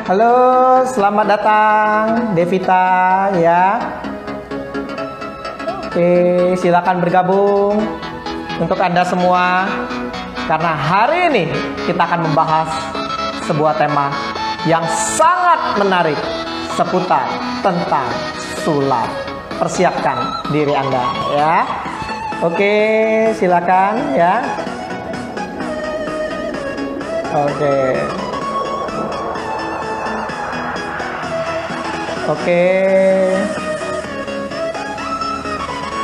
Halo, selamat datang Devita ya. Oke, silakan bergabung untuk Anda semua. Karena hari ini kita akan membahas sebuah tema yang sangat menarik seputar tentang sulap. Persiapkan diri Anda ya. Oke, silakan ya. Oke.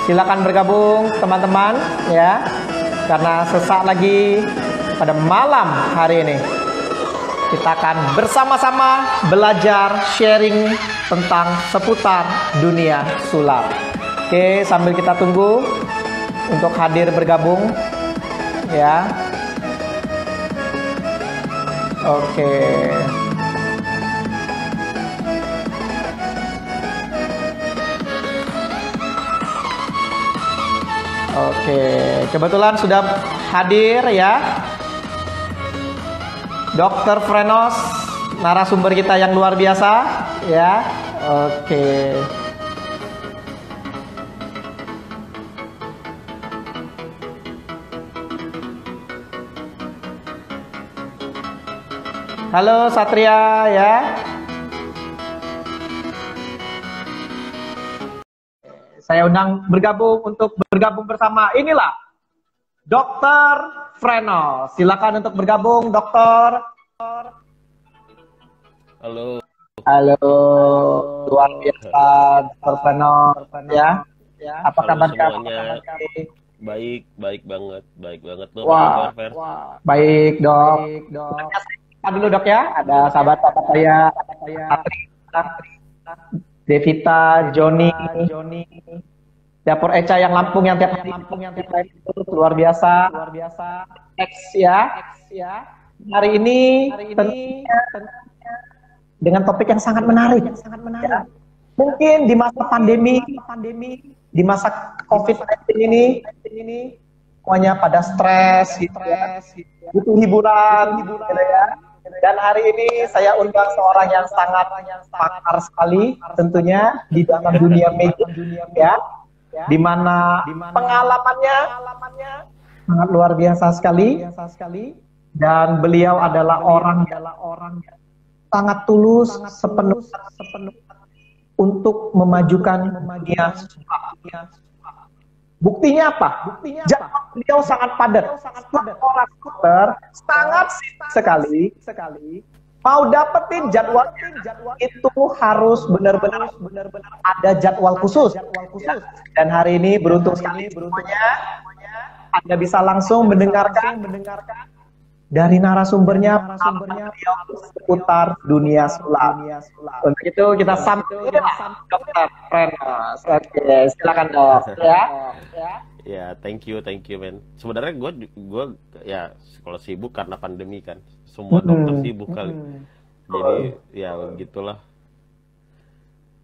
Silakan bergabung teman-teman ya. Karena sesaat lagi pada malam hari ini kita akan bersama-sama belajar sharing tentang seputar dunia sulap. Oke, sambil kita tunggu untuk hadir bergabung ya. Oke. Oke, kebetulan sudah hadir ya Dr. Frenos, narasumber kita yang luar biasa ya. Oke. Halo Satria ya. Saya undang untuk bergabung bersama inilah Dr. Frenos. Silakan untuk bergabung, Dokter. Halo. Halo, luar biasa, Dr. Frenos ya. Apa kabar semuanya? Baik banget lo. Wah, baik dok. Dulu dok ya, ada sahabat-sahabat saya, Devita, Joni, Dapur Eca yang Lampung yang tiap hari itu luar biasa. X ya. Hari ini tentunya dengan topik yang sangat menarik. Ya. Mungkin di masa pandemi, di masa COVID-19 ini, semuanya pada stres, butuh hiburan, gitu ya. Dan hari ini saya undang seorang yang sangat pakar sekali tentunya di dalam dunia media ya, di mana pengalamannya sangat luar biasa sekali, dan beliau adalah orang yang sangat tulus sepenuh untuk memajukan dunia sulap. Buktinya apa? Jadwal beliau sangat padat. Orang dokter sangat sekali mau dapetin jadwal itu harus benar-benar ada jadwal khusus. Ya. Dan hari ini beruntung sekali semuanya Anda bisa langsung mendengarkan dari narasumbernya beliau seputar dunia sulap. Untuk itu kita sambut Dr. Frenos. Oke, silakan dok ya. Ya, thank you man. Sebenarnya gue ya kalau sibuk karena pandemi kan, semua dokter sibuk kali. Jadi ya begitulah.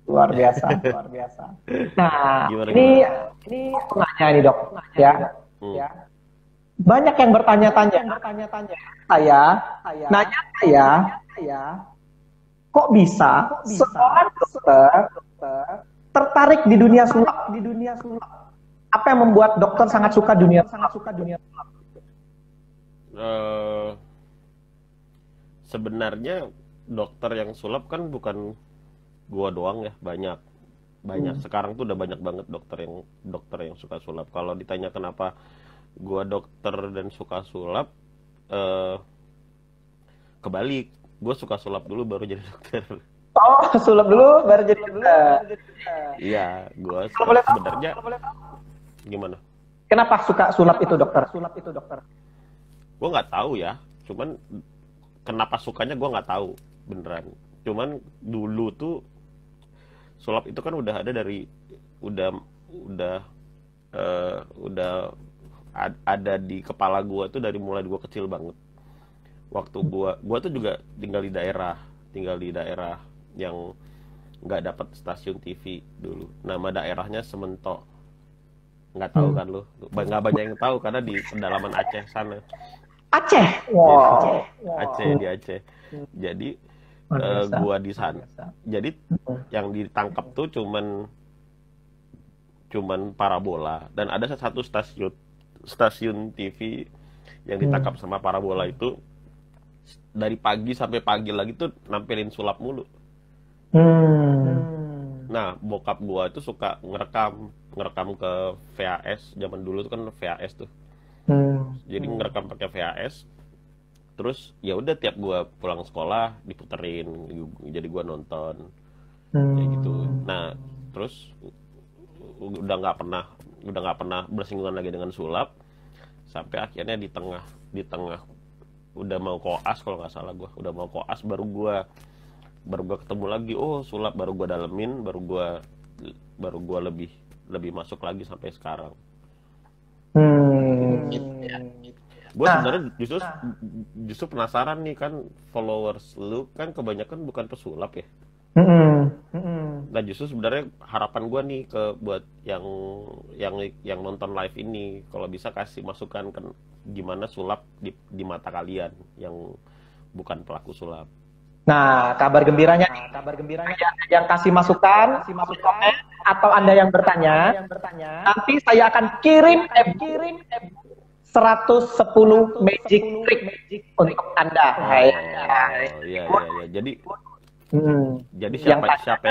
Luar biasa. Nah, ini nanya ini dok ya. Banyak yang bertanya-tanya. Saya kok bisa seorang dokter tertarik di dunia sulap? Apa yang membuat dokter sangat suka dunia sulap? Sebenarnya dokter yang sulap kan bukan gua doang ya, banyak. Sekarang tuh udah banyak banget dokter yang suka sulap. Kalau ditanya kenapa gua dokter dan suka sulap, kebalik, gua suka sulap dulu baru jadi dokter. Oh, sulap dulu baru jadi dokter. Iya, gua sebenarnya gimana? Kenapa suka sulap itu dokter? Gue nggak tahu ya, cuman kenapa sukanya gue nggak tahu beneran. Cuman dulu tuh sulap itu kan udah ada dari ada di kepala gue tuh dari mulai gue kecil banget. Waktu gue tuh juga tinggal di daerah yang nggak dapat stasiun TV dulu. Nama daerahnya Sementok. Nggak tahu kan lu? Nggak banyak yang tahu karena di pedalaman Aceh sana. Aceh? Wow. Aceh, di Aceh. Jadi Luar biasa. gua di sana. Jadi yang ditangkap tuh cuman parabola, dan ada satu stasiun TV yang ditangkap sama parabola itu dari pagi sampai pagi lagi tuh nampilin sulap mulu. Nah, bokap gua itu suka ngerekam ke VHS. Zaman dulu tuh kan VHS tuh. Jadi ngerekam pakai VHS. Terus ya udah tiap gua pulang sekolah diputerin, jadi gua nonton kayak gitu. Nah, terus udah nggak pernah bersinggungan lagi dengan sulap, sampai akhirnya di tengah udah mau koas, kalau nggak salah gua udah mau koas, baru gua ketemu lagi, oh sulap, baru gua dalemin, baru gua lebih masuk lagi sampai sekarang. Gue sebenarnya justru penasaran nih, kan followers lu kan kebanyakan bukan pesulap ya. Nah, justru sebenarnya harapan gue nih buat yang nonton live ini, kalau bisa kasih masukan kan gimana sulap di mata kalian yang bukan pelaku sulap. Nah, kabar gembiranya yang kasih masukan, komen, atau Anda yang bertanya, nanti saya akan kirim 110 magic trick untuk Anda. Iya. Jadi siapa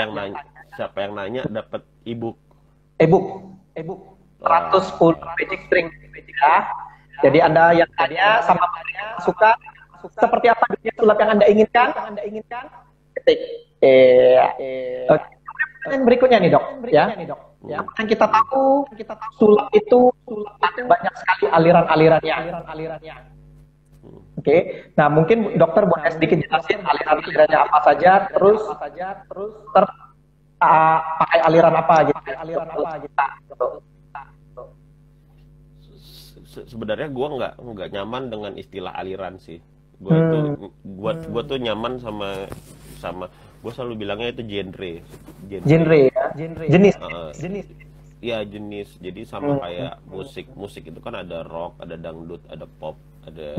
yang nanya dapat ebook. 110 magic trick ya. Jadi Anda yang tanya sama masukan seperti apa dunia sulap yang Anda inginkan, ketik. Yang berikutnya nih, Dok, ya. Yang kita tahu sulap itu ada banyak sekali aliran-alirannya. Oke. Nah, mungkin dokter boleh sedikit jelasin aliran-alirannya apa saja, terus pakai aliran apa gitu. Sebenarnya gue nggak nyaman dengan istilah aliran sih. Gue tuh nyaman sama gue selalu bilangnya itu genre ya, jenis. Ya, jenis. Jadi sama kayak musik itu kan ada rock, ada dangdut, ada pop, ada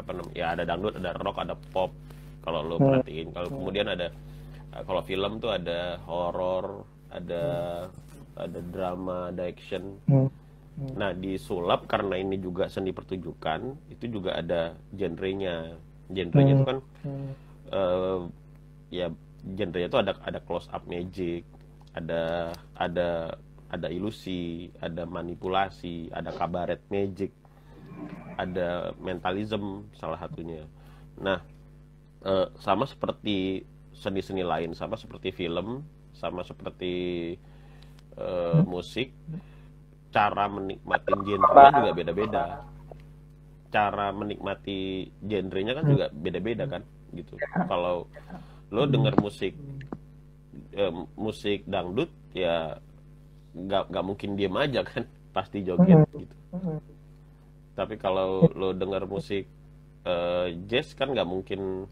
apa namanya, ya ada dangdut, ada rock, ada pop, kalau lo perhatiin. Kalau kemudian kalau film tuh ada horor, ada drama, ada action. Nah, di sulap karena ini juga seni pertunjukan, itu juga ada genrenya. Genrenya itu kan ya genrenya itu ada close up magic, ada ilusi, ada manipulasi, ada kabaret magic, ada mentalism salah satunya. Nah, sama seperti seni-seni lain, sama seperti film, sama seperti musik, cara menikmati genre juga beda-beda. Cara menikmati genrenya kan juga beda-beda kan, gitu. Kalau lo denger musik dangdut, ya nggak mungkin diem aja kan, pasti joget gitu. Tapi kalau lo denger musik jazz kan nggak mungkin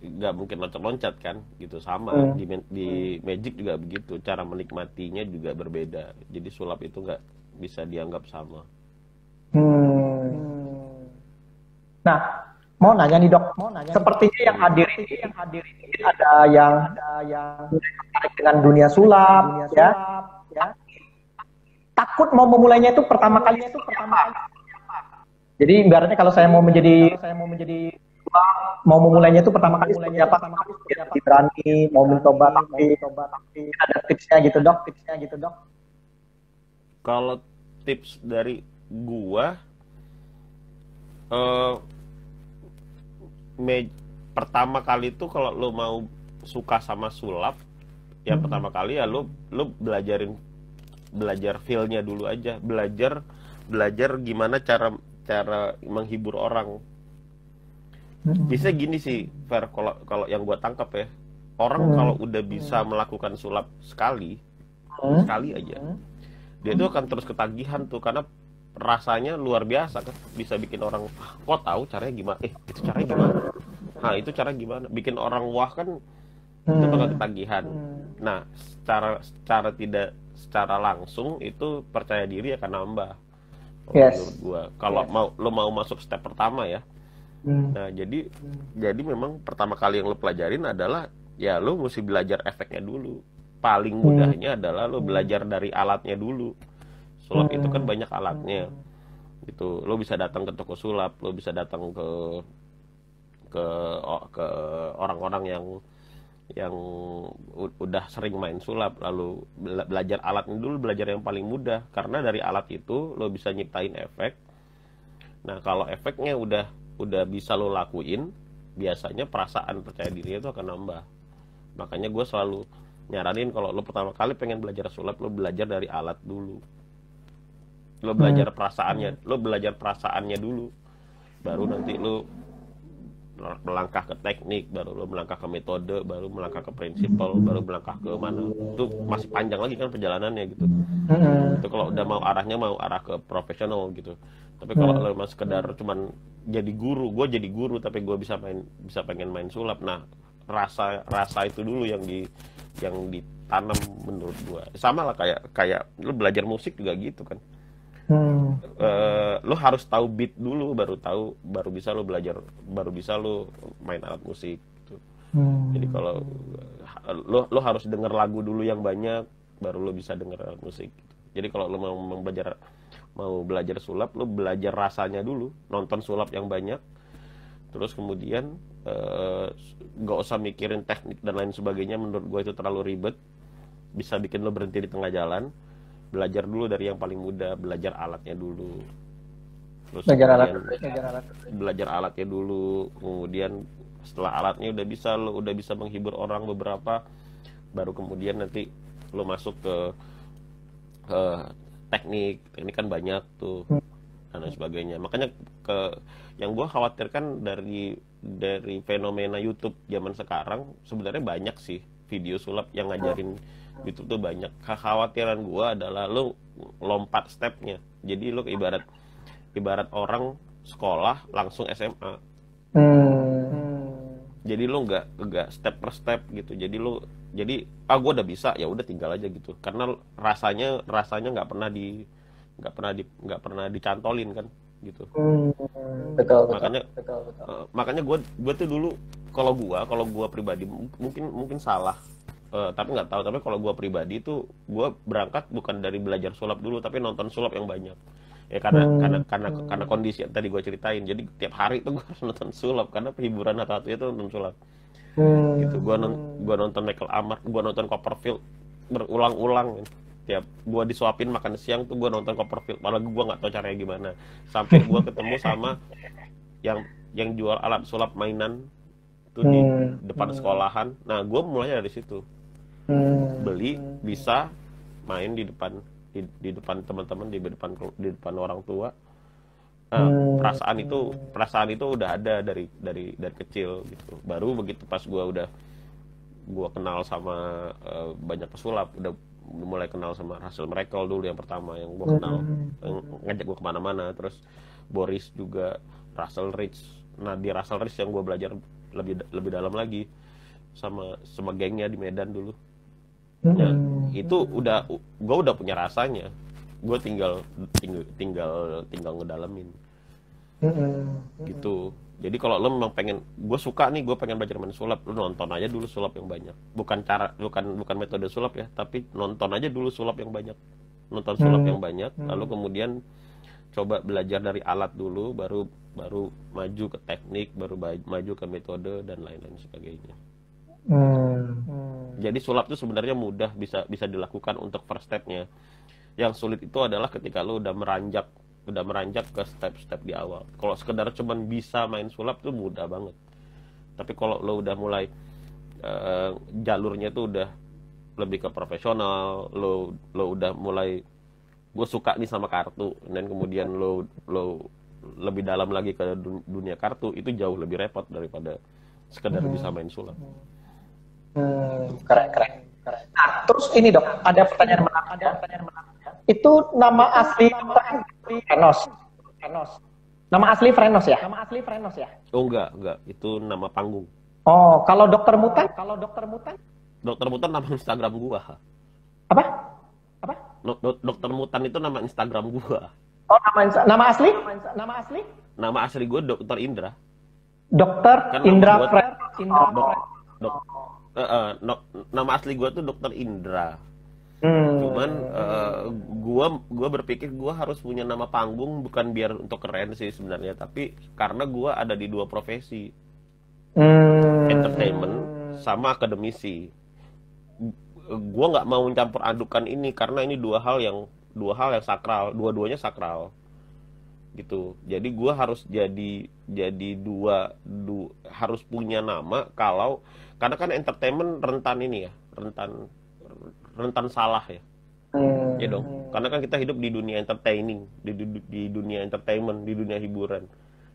loncat-loncat kan, gitu. Sama di magic juga begitu, cara menikmatinya juga berbeda. Jadi sulap itu nggak bisa dianggap sama. Nah, mau nanya nih, Dok, sepertinya yang hadir ini ada yang tertarik dengan dunia sulap, ya. Takut mau memulainya itu pertama kali apa? Jadi ibaratnya kalau saya mau memulainya itu pertama kali seperti apa? Berani mau mencoba, tapi ada tipsnya gitu, Dok. Kalau tips dari gua, pertama kali tuh kalau lo mau suka sama sulap, ya pertama kali ya lo belajar feel-nya dulu aja, belajar gimana cara menghibur orang. Bisa gini sih, Fer, kalau yang gua tangkap ya, orang kalau udah bisa melakukan sulap sekali aja, dia tuh akan terus ketagihan tuh, karena rasanya luar biasa kan, bisa bikin orang, kok tahu caranya gimana, itu caranya gimana, nah itu cara gimana, bikin orang wah kan, itu bakal ketagihan. Nah, secara langsung itu percaya diri akan nambah. kalau Yes. menurut gua. Kalau lo mau masuk step pertama ya. Hmm. Nah, jadi memang pertama kali yang lo pelajarin adalah ya lo mesti belajar efeknya dulu. Paling mudahnya adalah lo belajar dari alatnya dulu. Sulap itu kan banyak alatnya. Gitu. Lo bisa datang ke toko sulap, lo bisa datang ke ke orang-orang yang udah sering main sulap, lalu belajar alatnya dulu, belajar yang paling mudah, karena dari alat itu lo bisa nyiptain efek. Nah, kalau efeknya udah bisa lo lakuin, biasanya perasaan percaya dirinya itu akan nambah. Makanya gue selalu nyaranin kalau lo pertama kali pengen belajar sulap, lo belajar dari alat dulu. Lo belajar perasaannya dulu, baru nanti lo melangkah ke teknik, baru lo melangkah ke metode, baru melangkah ke prinsipal, baru melangkah ke mana. Itu masih panjang lagi kan perjalanannya gitu. Itu kalau udah mau arah ke profesional gitu. Tapi kalau lo emang sekedar cuman jadi guru, gue jadi guru tapi gue bisa pengen main sulap. Nah, rasa itu dulu yang ditanam menurut gue. Sama lah kayak lo belajar musik juga gitu kan. Lo harus tahu beat dulu, baru bisa lo main alat musik gitu. Jadi kalau lo harus denger lagu dulu yang banyak, baru lo bisa denger alat musik gitu. Jadi kalau lo mau belajar sulap, lo belajar rasanya dulu, nonton sulap yang banyak, terus kemudian gak usah mikirin teknik dan lain sebagainya. Menurut gue itu terlalu ribet, bisa bikin lo berhenti di tengah jalan. Belajar dulu dari yang paling mudah, belajar alatnya dulu. Terus belajar alatnya dulu, kemudian setelah alatnya udah bisa menghibur orang beberapa, baru kemudian nanti lo masuk ke teknik kan banyak tuh dan lain sebagainya. Makanya yang gue khawatirkan dari fenomena YouTube zaman sekarang, sebenarnya banyak sih video sulap yang ngajarin YouTube tuh banyak. Kekhawatiran gue adalah lo lompat stepnya. Jadi lo ibarat orang sekolah langsung SMA. Jadi lo nggak step per step gitu. Jadi gue udah bisa, ya udah tinggal aja gitu. Karena rasanya nggak pernah dicantolin kan gitu. Betul. Makanya gue tuh dulu kalau gue pribadi mungkin salah. Tapi nggak tahu. Tapi kalau gue pribadi tuh gue berangkat bukan dari belajar sulap dulu, tapi nonton sulap yang banyak. Ya karena kondisi yang tadi gue ceritain. Jadi tiap hari tuh gue harus nonton sulap karena hiburan satu-satunya tuh nonton sulap. Gitu. Gue nonton Michael Amar, gue nonton Copperfield berulang-ulang. Tiap gue disuapin makan siang tuh gue nonton Copperfield. Malah gue nggak tahu caranya gimana. Sampai gue ketemu sama yang jual alat sulap mainan tuh di depan sekolahan. Nah, gue mulai dari situ. Beli, bisa main di depan teman-teman, di depan orang tua. Perasaan itu udah ada dari kecil gitu. Baru begitu pas gue kenal sama banyak pesulap, udah mulai kenal sama Russell Miracle dulu yang pertama yang gue kenal, yang ngajak gue kemana-mana. Terus Boris juga, Russell Rich. Nah, di Russell Rich yang gue belajar lebih dalam lagi sama gengnya di Medan dulu. Nah, itu gue udah punya rasanya. Gue tinggal ngedalamin. Gitu. Jadi kalau lo memang gue pengen belajar main sulap, lo nonton aja dulu sulap yang banyak. Bukan metode sulap ya, tapi nonton aja dulu sulap yang banyak. Nonton sulap yang banyak, lalu kemudian coba belajar dari alat dulu, baru maju ke teknik, baru maju ke metode dan lain-lain sebagainya. Jadi sulap itu sebenarnya mudah, bisa dilakukan untuk first step-nya. Yang sulit itu adalah ketika lo udah meranjak ke step-step di awal. Kalau sekedar cuman bisa main sulap tuh mudah banget. Tapi kalau lo udah mulai jalurnya tuh udah lebih ke profesional, lo udah mulai gue suka nih sama kartu, dan kemudian lo lebih dalam lagi ke dunia kartu, itu jauh lebih repot daripada sekedar bisa main sulap. Keren. Nah, terus ini dok, ada pertanyaan menarik. Itu nama asli Frenos. Nama asli Frenos ya? Oh enggak, itu nama panggung. Oh, kalau Dokter Mutan? Dokter Mutan nama Instagram gua. Apa? Dokter Mutan itu nama Instagram gua. Oh, nama asli? Nama asli? Nama asli gue Dokter Indra. Dokter Kan Indra nama gue Fred. dok, dok, nama asli gue tuh Dokter Indra. Cuman gua berpikir gua harus punya nama panggung bukan biar untuk keren sih sebenarnya, tapi karena gua ada di dua profesi, entertainment sama akademisi. Gua nggak mau mencampur adukan ini karena ini dua hal yang sakral, dua-duanya sakral gitu. Jadi gua harus jadi harus punya nama kalau karena kan entertainment rentan ini ya, rentan salah ya. Ya dong, karena kan kita hidup di dunia entertaining, di dunia entertainment, di dunia hiburan.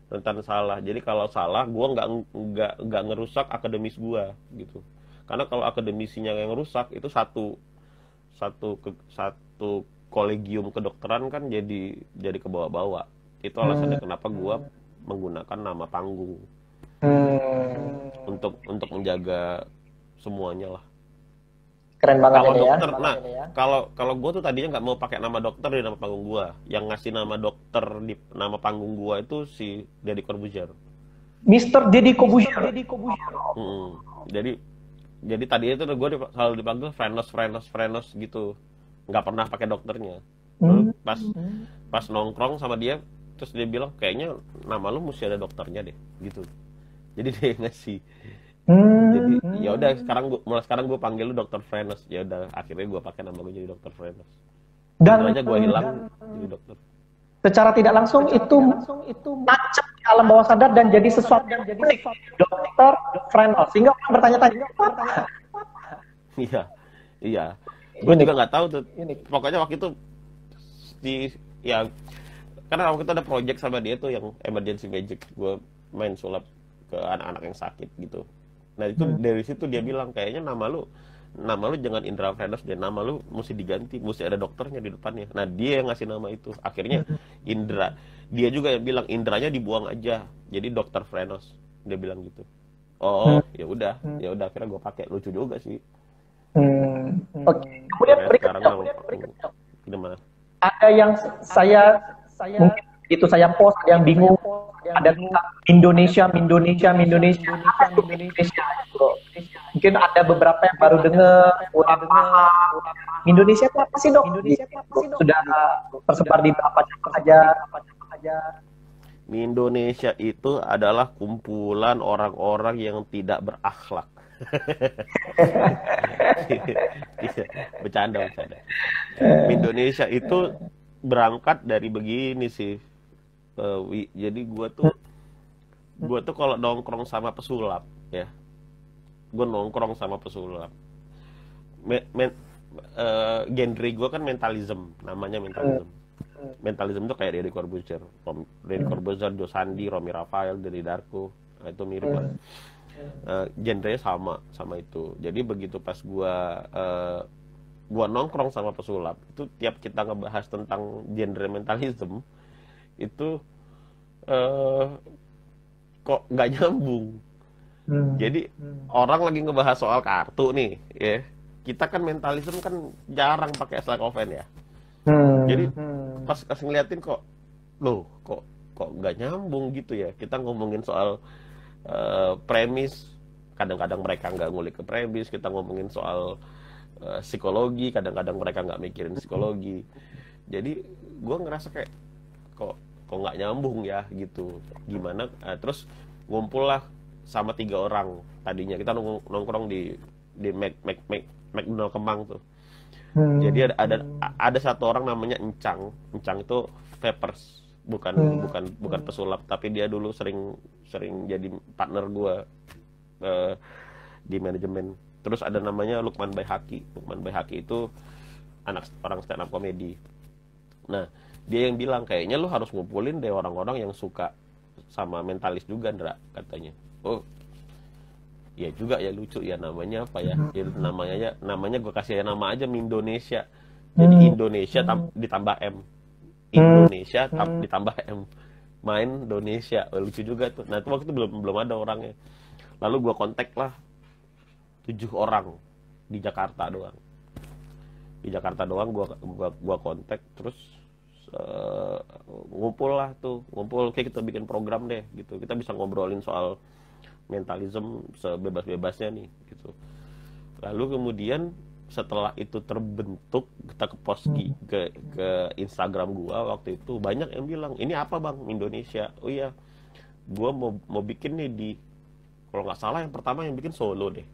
Rentan salah. Jadi kalau salah, gua nggak ngerusak akademis gua gitu. Karena kalau akademisinya yang rusak itu satu kolegium kedokteran kan jadi kebawa-bawa. Itu alasannya kenapa gua menggunakan nama panggung untuk menjaga semuanya lah. Keren banget Kalau ini ya. dokter, nah kalau gue tuh tadinya nggak mau pakai nama dokter di nama panggung gue. Yang ngasih nama dokter di nama panggung gue itu si Deddy Corbuzier. Mr. Deddy Corbuzier. Mm-mm. Jadi tadinya itu gue selalu dipanggil Frenos gitu. Nggak pernah pakai dokternya. Lalu pas nongkrong sama dia, terus dia bilang kayaknya nama lu mesti ada dokternya deh, gitu. Jadi dia ngasih. Jadi ya udah mulai sekarang gue panggil lu Dokter Frenos. Ya udah akhirnya gue pakai nama gue jadi Dokter Frenos. Dan aja gue hilang jadi dokter. Secara tidak langsung itu nancep di alam bawah sadar dan jadi sesuatu yang unik. Dokter Frenos. Sehingga orang bertanya-tanya. Iya. Gue juga nggak tahu tuh. Pokoknya waktu itu karena waktu itu ada project sama dia tuh yang emergency magic. Gue main sulap ke anak-anak yang sakit gitu. Nah itu dari situ dia bilang kayaknya nama lu jangan Indra Frenos deh, nama lu mesti diganti, mesti ada dokternya di depannya. Nah dia yang ngasih nama itu, akhirnya Indra. Dia juga yang bilang Indranya dibuang aja, jadi Dokter Frenos. Dia bilang gitu. Oh ya udah akhirnya gue pakai. Lucu juga sih. Oke. Kemudian berikutnya, gimana? ada yang saya mungkin itu saya post, ada yang bingung, ada Indonesia. Mungkin ada beberapa yang baru dengar, kurang paham. Indonesia itu apa sih, Dok? Sudah tersebar di beberapa cabang saja. Indonesia itu adalah kumpulan orang-orang yang tidak berakhlak. Bercanda. Indonesia itu berangkat dari begini sih. Jadi gue tuh kalau nongkrong sama pesulap ya, gue nongkrong sama pesulap. Genre gue kan mentalism, namanya mentalism. Mentalism tuh kayak Deddy Corbuzier, Joe Sandi, Romi Rafael, Donnie Darko. Nah, itu mirip lah. Genrenya sama itu. Jadi begitu pas gua nongkrong sama pesulap, itu tiap kita ngebahas tentang genre mentalism itu kok nggak nyambung. Jadi orang lagi ngebahas soal kartu nih, ya. Kita kan mentalism kan jarang pakai Slakoven ya. Jadi pas ngeliatin kok nggak nyambung gitu ya. Kita ngomongin soal premis, kadang-kadang mereka nggak ngulik ke premis. Kita ngomongin soal psikologi, kadang-kadang mereka nggak mikirin psikologi. Jadi gue ngerasa kayak kok nggak nyambung ya gitu. Gimana? Terus ngumpul lah sama 3 orang. Tadinya kita nongkrong di McDonald Kemang tuh. Jadi ada satu orang namanya Encang itu vapers, bukan pesulap, tapi dia dulu sering jadi partner gue di manajemen. Terus ada namanya Lukman Baihaqi itu orang stand up comedy. Nah dia yang bilang kayaknya lu harus ngumpulin deh orang-orang yang suka sama mentalis juga, Ndra, katanya. Oh ya juga ya, lucu ya, namanya apa ya? Namanya gue kasih nama aja Indonesia. Jadi Indonesia ditambah M. Indonesia ditambah M. Main Indonesia. Lucu juga tuh. Nah, itu waktu itu belum ada orangnya. Lalu gue kontak lah 7 orang di Jakarta doang. Gua kontak, terus eh, ngumpul lah tuh, ngumpul kayak kita bikin program deh gitu, kita bisa ngobrolin soal mentalism sebebas-bebasnya nih gitu. Lalu kemudian setelah itu terbentuk, kita ke post ke Instagram gua waktu itu, banyak yang bilang, ini apa bang, Indonesia? Oh iya, gua mau bikin nih di, kalau nggak salah yang pertama yang bikin Solo deh.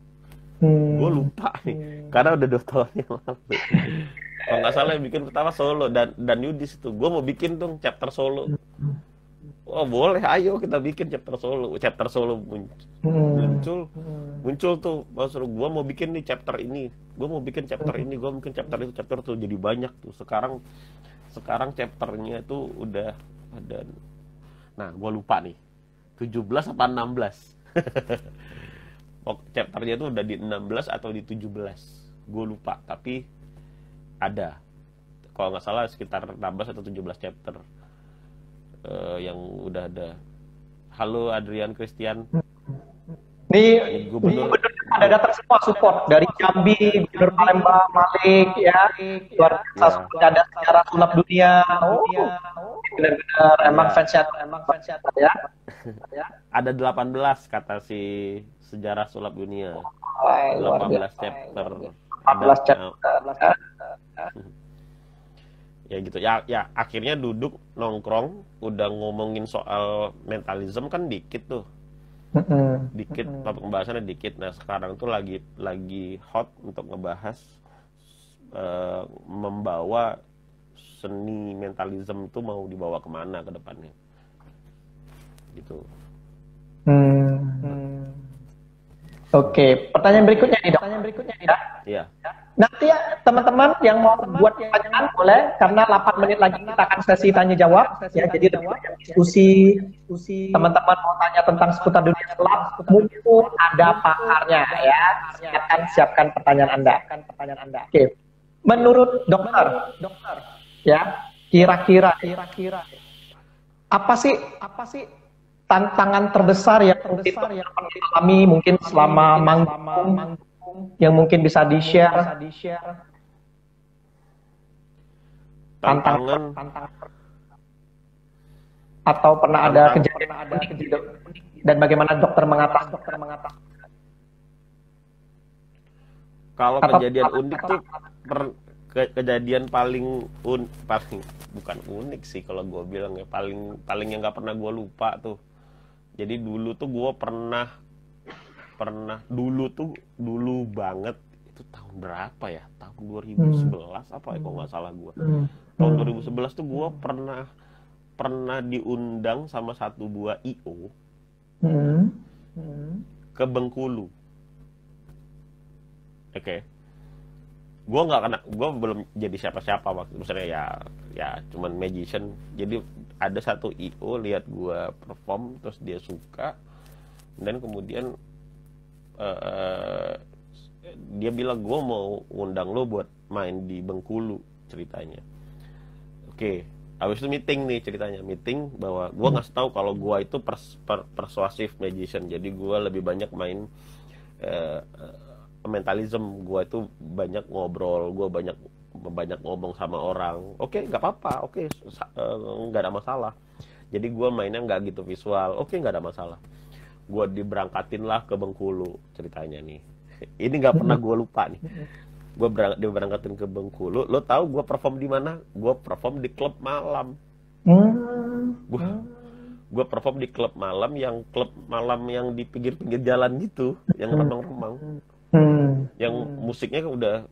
Gue lupa nih, karena udah 2 tahun yang lalu. Kalau nggak salah yang bikin pertama Solo, dan Yudis itu, gue mau bikin dong chapter Solo. Oh boleh, ayo kita bikin chapter Solo. Chapter Solo muncul tuh, maksud gue mau bikin nih chapter ini, gue mau bikin chapter ini, gue mungkin chapter itu, chapter tuh jadi banyak tuh. Sekarang chapternya itu udah ada. Nah, gue lupa nih, 17 apa 16. Oh, chapternya itu udah di 16 atau di 17, gue lupa, tapi ada, kalau nggak salah sekitar 16 atau 17 chapter yang udah ada. Halo Adrian Christian, Ini gubernur ada datang semua support dari Jambi, Gubernur Palembang, Malik, ya, luar biasa, ada sejarah sulap dunia. Oh, benar-benar emang fansnya ya. ada 18 kata si sejarah sulap dunia, Luar 18 biasa. chapter 14 chapter. ya gitu ya. Akhirnya duduk nongkrong, udah ngomongin soal mentalism kan dikit tuh, dikit, topik pembahasannya dikit. Nah sekarang tuh lagi hot untuk ngebahas membawa seni mentalism itu mau dibawa kemana ke depannya gitu. Oke, pertanyaan berikutnya nih dok. Iya. Nanti ya teman-teman yang mau buat pertanyaan boleh, karena 8 menit lagi kita akan sesi tanya jawab ya, jadi lebih banyak diskusi. Teman-teman mau tanya tentang seputar dunia sulap, mumpung ada pakarnya ya. Siapkan pertanyaan Anda. Oke. Menurut dokter ya, kira-kira apa sih tantangan terbesar yang alami mungkin selama manggung, yang mungkin bisa di-share? Tantangan atau pernah ada kejadian unik dan bagaimana dokter mengatasi? Kalau kejadian unik tuh kejadian paling bukan unik sih kalau gue bilang ya, paling yang nggak pernah gue lupa tuh. Jadi dulu tuh gue pernah dulu banget, itu tahun berapa ya, tahun 2011 apa ya kalau nggak salah gue. Tahun 2011 tuh gue pernah diundang sama satu buah IO ke Bengkulu. Oke. Gue belum jadi siapa-siapa waktu itu, misalnya ya cuman magician. Jadi ada satu IO lihat gue perform, terus dia suka, dan kemudian dia bilang gue mau undang lo buat main di Bengkulu ceritanya. Oke, habis itu meeting nih ceritanya, meeting bahwa gue ngasih tahu kalau gue itu persuasive magician, jadi gue lebih banyak main mentalism, gue itu banyak ngobrol, gue banyak ngomong sama orang. Oke, nggak apa-apa, oke, nggak ada masalah. Jadi gue mainnya nggak gitu visual, oke, nggak ada masalah. Gue diberangkatin lah ke Bengkulu ceritanya nih. Ini nggak pernah gue lupa nih. Diberangkatin ke Bengkulu. Lo tahu gue perform di mana? Gue perform di klub malam. Gue perform di klub malam yang di pinggir-pinggir jalan gitu, yang remang-remang. Yang musiknya udah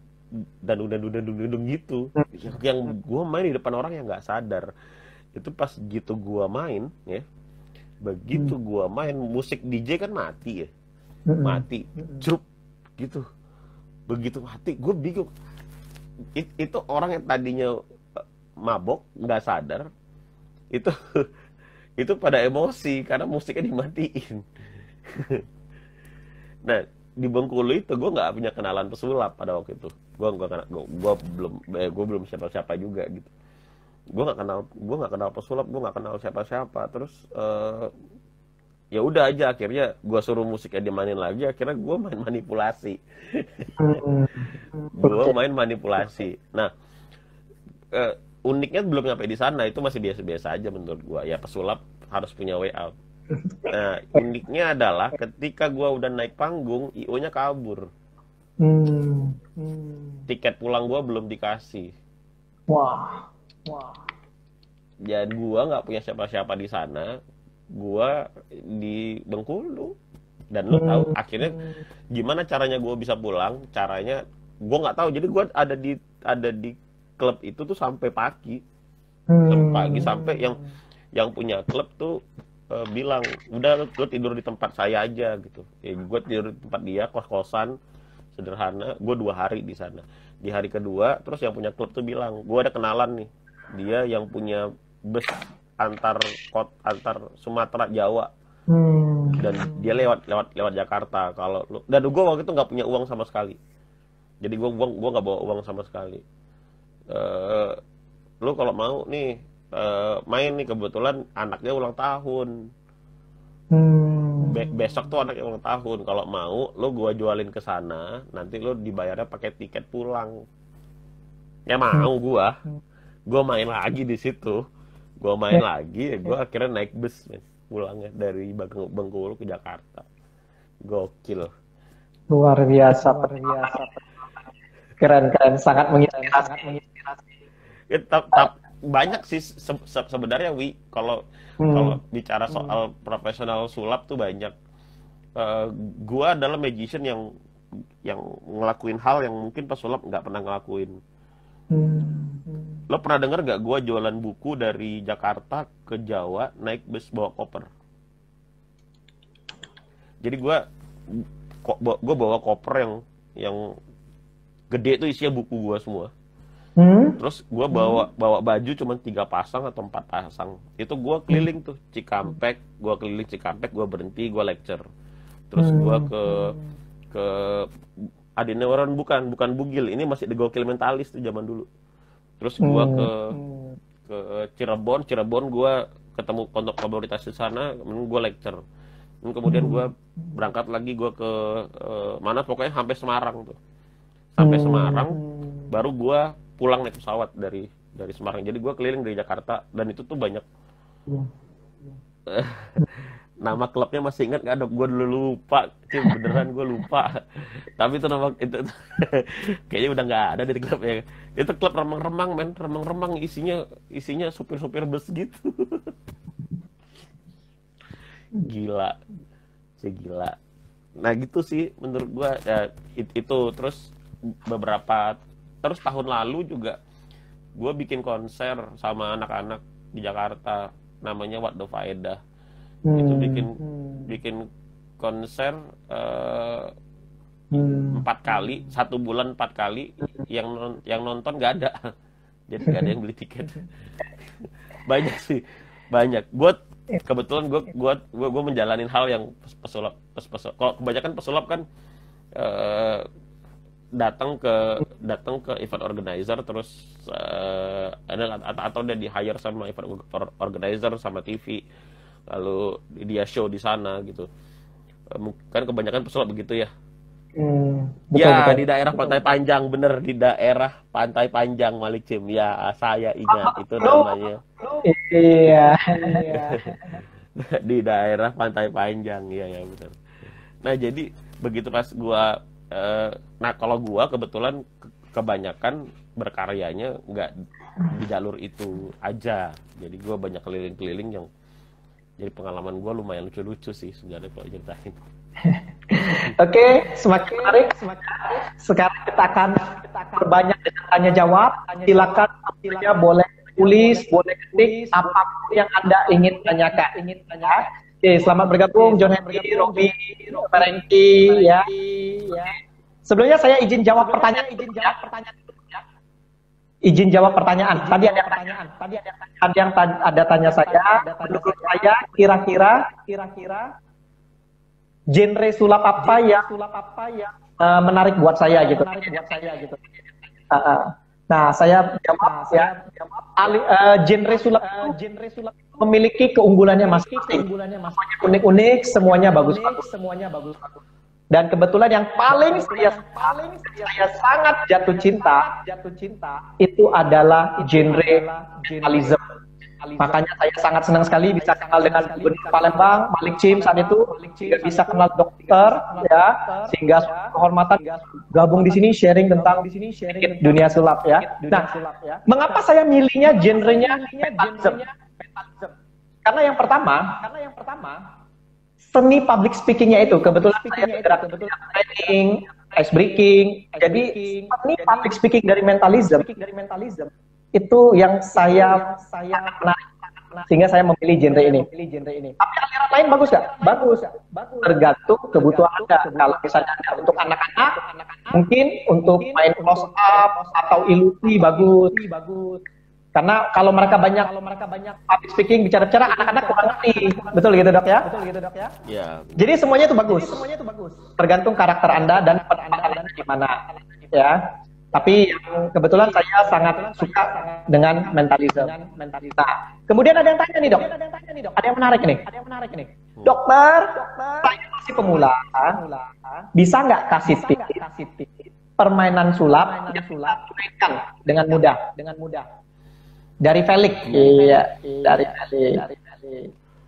dangdung gitu. Yang gue main di depan orang yang nggak sadar. Itu pas gitu gue main ya. Begitu gue main, musik DJ kan mati ya. Mati. Cerup gitu. Begitu mati, gue bingung. Itu orang yang tadinya mabok, nggak sadar. Itu pada emosi karena musiknya dimatiin. Nah, di Bengkulu itu gue nggak punya kenalan pesulap pada waktu itu. Gue belum siapa-siapa juga gitu. Gue nggak kenal pesulap, gue nggak kenal siapa-siapa. Terus ya udah aja, akhirnya gue suruh musiknya dimainin lagi. Akhirnya gue main manipulasi. Nah, uniknya belum sampai di sana, itu masih biasa-biasa aja menurut gua. Ya pesulap harus punya way out. Nah, uniknya adalah ketika gua udah naik panggung, IO-nya kabur. Tiket pulang gua belum dikasih. Wah. Jadi gua nggak punya siapa-siapa di sana. Gua di Bengkulu. Dan lu tahu akhirnya gimana caranya gua bisa pulang? Caranya gua nggak tahu. Jadi gua ada di klub itu tuh sampai pagi. Sampai yang punya klub tuh bilang, udah lu tidur di tempat saya aja gitu. Ya, gue tidur di tempat dia, kos-kosan sederhana. Gue 2 hari di sana. Di hari kedua, terus yang punya klub tuh bilang, gue ada kenalan nih, dia yang punya bus antar Sumatera Jawa, dan dia lewat Jakarta. Dan gue waktu itu nggak punya uang sama sekali. Jadi gue nggak bawa uang sama sekali. Lu kalau mau nih main nih, kebetulan anaknya ulang tahun. Besok tuh anaknya ulang tahun. Kalau mau, lu gua jualin ke sana, nanti lu dibayarnya pakai tiket pulang. Ya mau gua main lagi di situ. Gua main lagi, gua akhirnya naik bus pulangnya dari Bengkulu ke Jakarta. Gokil. Luar biasa. Keren, sangat menginspirasi. Banyak sih sebenarnya, Wi, kalau bicara soal profesional sulap tuh banyak. Gua adalah magician yang ngelakuin hal yang mungkin pesulap nggak pernah ngelakuin. Lo pernah denger nggak gua jualan buku dari Jakarta ke Jawa naik bus bawa koper? Jadi gua bawa koper yang gede tuh, isinya buku gua semua. Terus gue bawa baju cuma 3 pasang atau 4 pasang. Itu gue keliling tuh Cikampek, gue berhenti, gue lecture. Terus gue ke Adinewaran, bukan Bugil, ini masih di Gokil Mentalis tuh zaman dulu. Terus gue ke Cirebon gue ketemu pondok komunitas di sana, gue lecture. Dan kemudian gue berangkat lagi, gue ke mana, pokoknya sampai Semarang tuh. Sampai Semarang, baru gue pulang naik pesawat dari Semarang. Jadi gue keliling dari Jakarta, dan itu tuh banyak. Nama klubnya masih ingat nggak? Gue dulu lupa, beneran gue lupa. Tapi itu nama itu kayaknya udah nggak ada di klubnya. Itu klub remang-remang isinya supir-supir bus gitu. Gila. Nah gitu sih menurut gue. Itu terus terus tahun lalu juga gue bikin konser sama anak-anak di Jakarta, namanya What the Faedah. Itu bikin konser 4 kali, 1 bulan 4 kali, yang nonton nggak ada. Jadi nggak ada yang beli tiket. Banyak sih, banyak. Kebetulan gue menjalanin hal yang pesulap. Kalau kebanyakan pesulap kan datang ke event organizer, terus atau dia di hire sama event organizer sama TV, lalu dia show di sana gitu. Kan kebanyakan pesulap begitu ya. Betul. Di daerah Pantai Panjang, bener, di daerah Pantai Panjang Malik Cim. Ya, saya ingat itu namanya. Iya. Di daerah Pantai Panjang, ya benar. Nah, jadi begitu pas gua kalau gua kebetulan kebanyakan berkaryanya nggak di jalur itu aja. Jadi gua banyak keliling-keliling yang jadi pengalaman gua lumayan lucu-lucu sih sebenarnya kalau ceritain. Oke, semakin menarik. Sekarang kita akan berbanyak tanya jawab. Silakan boleh tulis, boleh ketik apapun yang Anda ingin tanyakan. Oke, selamat bergabung John Henry, Robi, Ferenki, ya. Sebelumnya saya izin jawab pertanyaan. Izin jawab pertanyaan. Tadi ada yang tanya saya. Menurut saya kira-kira genre sulap apa yang menarik buat saya gitu. Nah, saya jawab ya. Genre sulap memiliki keunggulannya masing-masing. Semuanya unik-unik, semuanya bagus. Dan kebetulan yang saya sangat jatuh cinta itu adalah genre mentalism. Makanya saya sangat senang sekali bisa kenal dengan Gubernur Palembang, Malik Cim saat itu, juga bisa kenal dokter, ya, sehingga kehormatan gabung di sini sharing tentang dunia sulap, ya. Nah, mengapa saya milihnya genrenya mentalism? Karena yang pertama, seni public speakingnya itu kebetulan saya bergerak training, ice breaking. Jadi seni public speaking dari mentalism itu yang saya menarik, sehingga saya memilih genre ini. Tapi aliran lain bagus nggak? Bagus. Tergantung kebutuhan Anda. Kalau misalnya untuk anak-anak, mungkin untuk main close up atau ilusi bagus. Karena kalau mereka banyak public speaking, bicara-bicara, anak-anak kurang ngerti. Betul gitu, Dok, ya? Ya. Jadi semuanya itu bagus. Tergantung karakter Anda dan penempatan Anda di mana, ya. Tapi yang kebetulan saya sangat suka dengan mentalism. Nah, kemudian ada yang tanya nih, Dok. Ada yang menarik nih. Dokter, saya masih pemula. Bisa nggak kasih tips permainan sulap yang dimainkan dengan mudah? Dari Felix. Iya, dari Felix.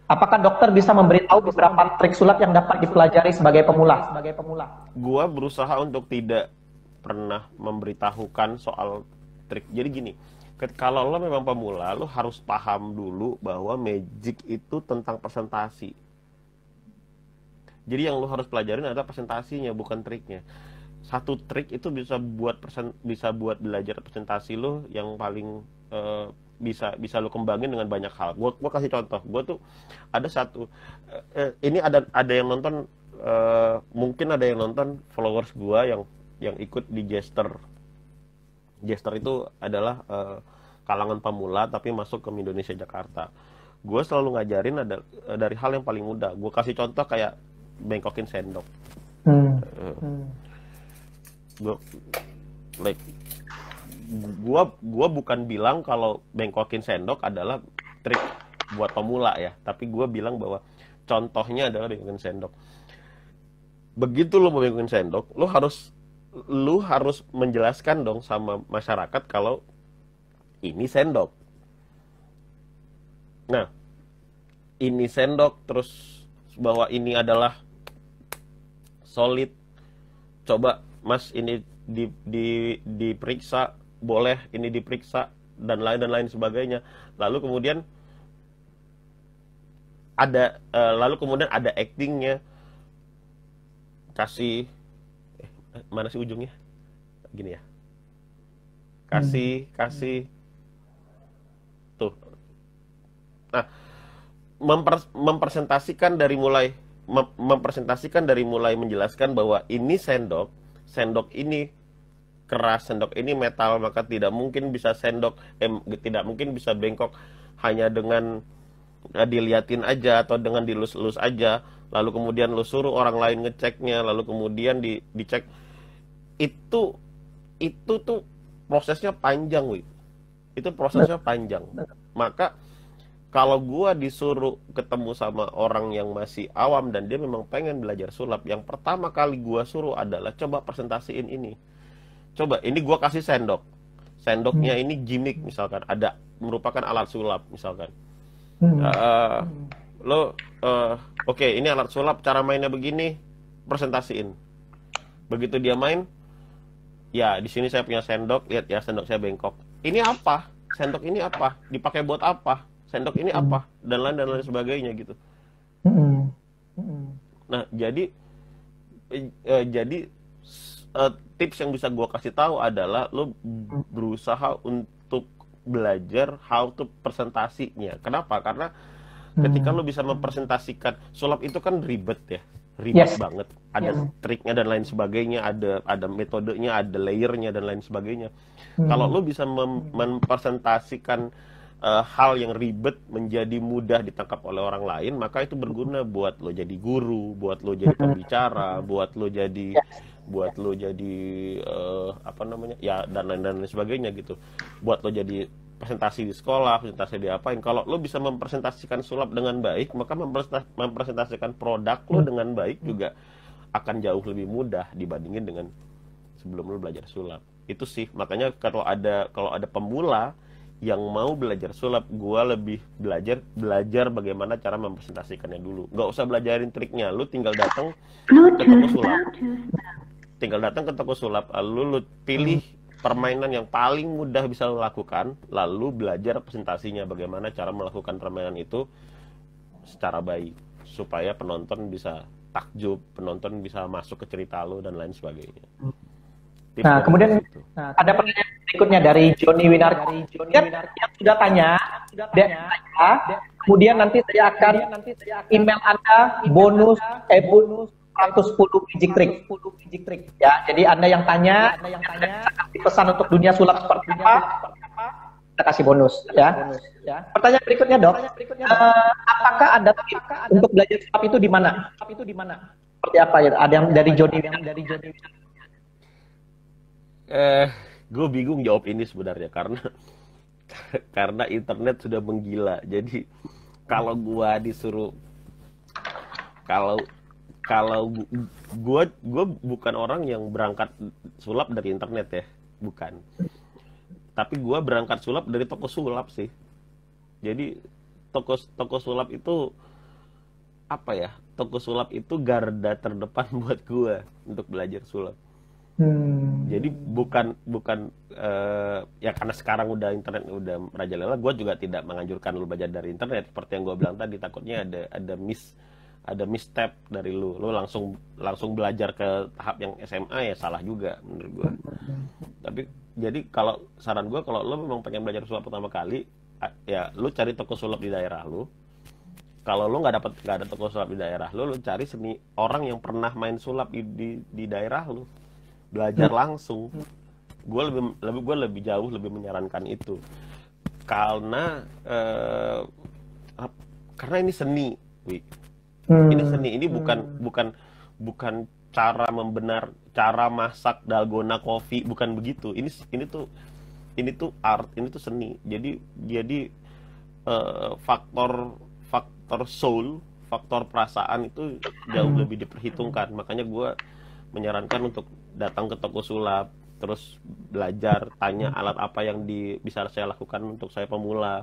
Apakah dokter bisa memberitahu beberapa trik sulap yang dapat dipelajari sebagai pemula? Gua berusaha untuk tidak pernah memberitahukan soal trik. Jadi gini, kalau lo memang pemula, lo harus paham dulu bahwa magic itu tentang presentasi. Jadi yang lo harus pelajarin adalah presentasinya, bukan triknya. Satu trik itu bisa buat belajar presentasi lo yang paling bisa lo kembangin dengan banyak hal. Gua kasih contoh. Gua tuh ada satu ini ada yang nonton, mungkin ada yang nonton followers gua yang ikut di Jester. Jester itu adalah kalangan pemula tapi masuk ke Indonesia Jakarta. Gue selalu ngajarin dari hal yang paling mudah. Gue kasih contoh kayak bengkokin sendok. Gue bukan bilang kalau bengkokin sendok adalah trik buat pemula ya, tapi gue bilang bahwa contohnya adalah bengkokin sendok. Begitu lo mau bengkokin sendok, lu harus menjelaskan dong sama masyarakat kalau ini sendok. Nah, ini sendok, terus bahwa ini adalah solid. Coba Mas ini diperiksa, boleh ini diperiksa, dan lain sebagainya. Lalu kemudian ada actingnya. Kasih mana sih ujungnya? Gini ya. Kasih. Tuh. Nah, mempresentasikan dari mulai menjelaskan bahwa ini sendok ini keras, sendok ini metal, maka tidak mungkin bisa bengkok hanya dengan diliatin aja atau dengan dilus-lus aja, lalu kemudian lu suruh orang lain ngeceknya, lalu kemudian dicek. Itu tuh prosesnya panjang, Wi. Itu prosesnya panjang. Maka kalau gua disuruh ketemu sama orang yang masih awam dan dia memang pengen belajar sulap, yang pertama kali gua suruh adalah coba presentasiin ini. Coba, ini gua kasih sendok. Sendoknya ini gimmick misalkan, merupakan alat sulap misalkan. Oke, ini alat sulap, cara mainnya begini, presentasiin. Begitu dia main, ya di sini saya punya sendok, lihat ya sendok saya bengkok. Ini apa? Sendok ini apa? Dipakai buat apa? Sendok ini apa? Dan lain sebagainya gitu. Nah, jadi tips yang bisa gue kasih tahu adalah lo berusaha untuk belajar how to presentasinya. Kenapa? Karena ketika lo bisa mempresentasikan, sulap itu kan ribet ya, banget. Ada triknya dan lain sebagainya, ada metodenya, ada layernya dan lain sebagainya. Kalau lo bisa mempresentasikan hal yang ribet menjadi mudah ditangkap oleh orang lain, maka itu berguna buat lo jadi guru, buat lo jadi pembicara, buat lo jadi ya dan lain sebagainya gitu. Buat lo jadi presentasi di sekolah, presentasi diapain. Kalau lo bisa mempresentasikan sulap dengan baik, maka mempresentasikan produk lo dengan baik juga akan jauh lebih mudah dibandingin dengan sebelum lu belajar sulap. Itu sih, makanya kalau ada pemula yang mau belajar sulap, gua lebih belajar bagaimana cara mempresentasikannya dulu. Nggak usah belajarin triknya, lu tinggal datang ke toko sulap. Lalu lu pilih permainan yang paling mudah bisa lu lakukan, lalu belajar presentasinya bagaimana cara melakukan permainan itu secara baik supaya penonton bisa takjub, penonton bisa masuk ke cerita lu dan lain sebagainya. Nah, kemudian ada pertanyaan berikutnya dari Joni Winar. Yang sudah tanya, kemudian nanti saya akan email Anda bonus 110 magic trick. Ya, jadi Anda yang tanya, kasih pesan untuk dunia sulap seperti apa, kita kasih bonus. Ya. Pertanyaan berikutnya, Dok. Apakah ada tips untuk belajar sulap itu di mana? Seperti apa ya? Ada yang dari Joni. Gue bingung jawab ini sebenarnya karena internet sudah menggila. Jadi kalau gue disuruh kalau gue bukan orang yang berangkat sulap dari internet ya, bukan. Tapi gue berangkat sulap dari toko sulap sih. Jadi toko sulap itu apa ya? Toko sulap itu garda terdepan buat gue untuk belajar sulap. Jadi bukan ya karena sekarang udah internet udah merajalela, gue juga tidak menganjurkan lu belajar dari internet seperti yang gue bilang tadi, takutnya ada misstep dari lu langsung belajar ke tahap yang SMA ya salah juga menurut gue. Tapi jadi kalau saran gue, kalau lu memang pengen belajar sulap pertama kali, ya lu cari toko sulap di daerah lu. Kalau lu nggak ada toko sulap di daerah lu cari orang yang pernah main sulap di daerah lu. Belajar langsung. Gue lebih jauh lebih menyarankan itu karena ini seni, Wi. Ini seni, ini bukan cara masak dalgona coffee, bukan begitu. Ini tuh art, ini tuh seni. Jadi faktor soul, faktor perasaan itu jauh lebih diperhitungkan. Makanya gue menyarankan untuk datang ke toko sulap, terus belajar, tanya alat apa yang bisa saya lakukan untuk saya pemula.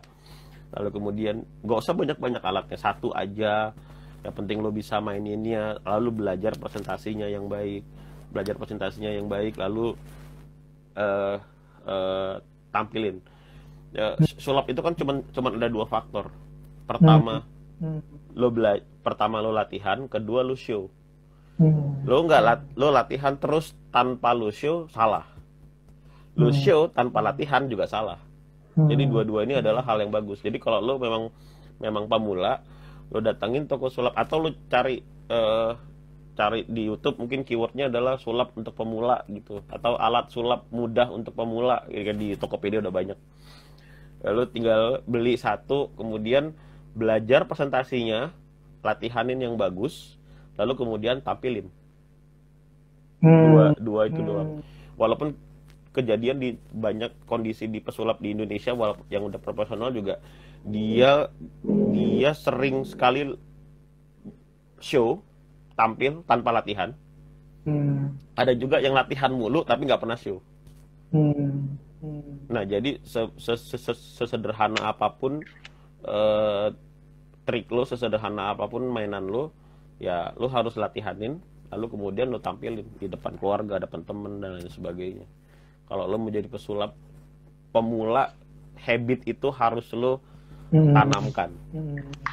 Lalu kemudian nggak usah banyak alatnya, satu aja. Yang penting lo bisa maininnya. Lalu belajar presentasinya yang baik, lalu tampilin. Sulap itu kan cuman ada dua faktor. Pertama lo latihan, kedua lo show. Lo latihan terus tanpa lo show, salah. Lo show tanpa latihan juga salah. Jadi dua-dua ini adalah hal yang bagus. Jadi kalau lo memang pemula, lo datangin toko sulap atau lo cari di YouTube, mungkin keywordnya adalah sulap untuk pemula gitu, atau alat sulap mudah untuk pemula. Di Tokopedia udah banyak. Lo tinggal beli satu, kemudian belajar presentasinya, latihanin yang bagus, lalu kemudian tampilin. Dua itu doang. Walaupun kejadian di banyak kondisi di pesulap di Indonesia yang udah profesional juga, dia sering sekali show, tampil tanpa latihan. Ada juga yang latihan mulu tapi nggak pernah show. Nah, jadi sesederhana apapun trik lo, sesederhana apapun mainan lo, ya lo harus latihanin, lalu kemudian lo tampilin di depan keluarga, depan temen dan lain sebagainya. Kalau lo mau jadi pesulap pemula, habit itu harus lo tanamkan.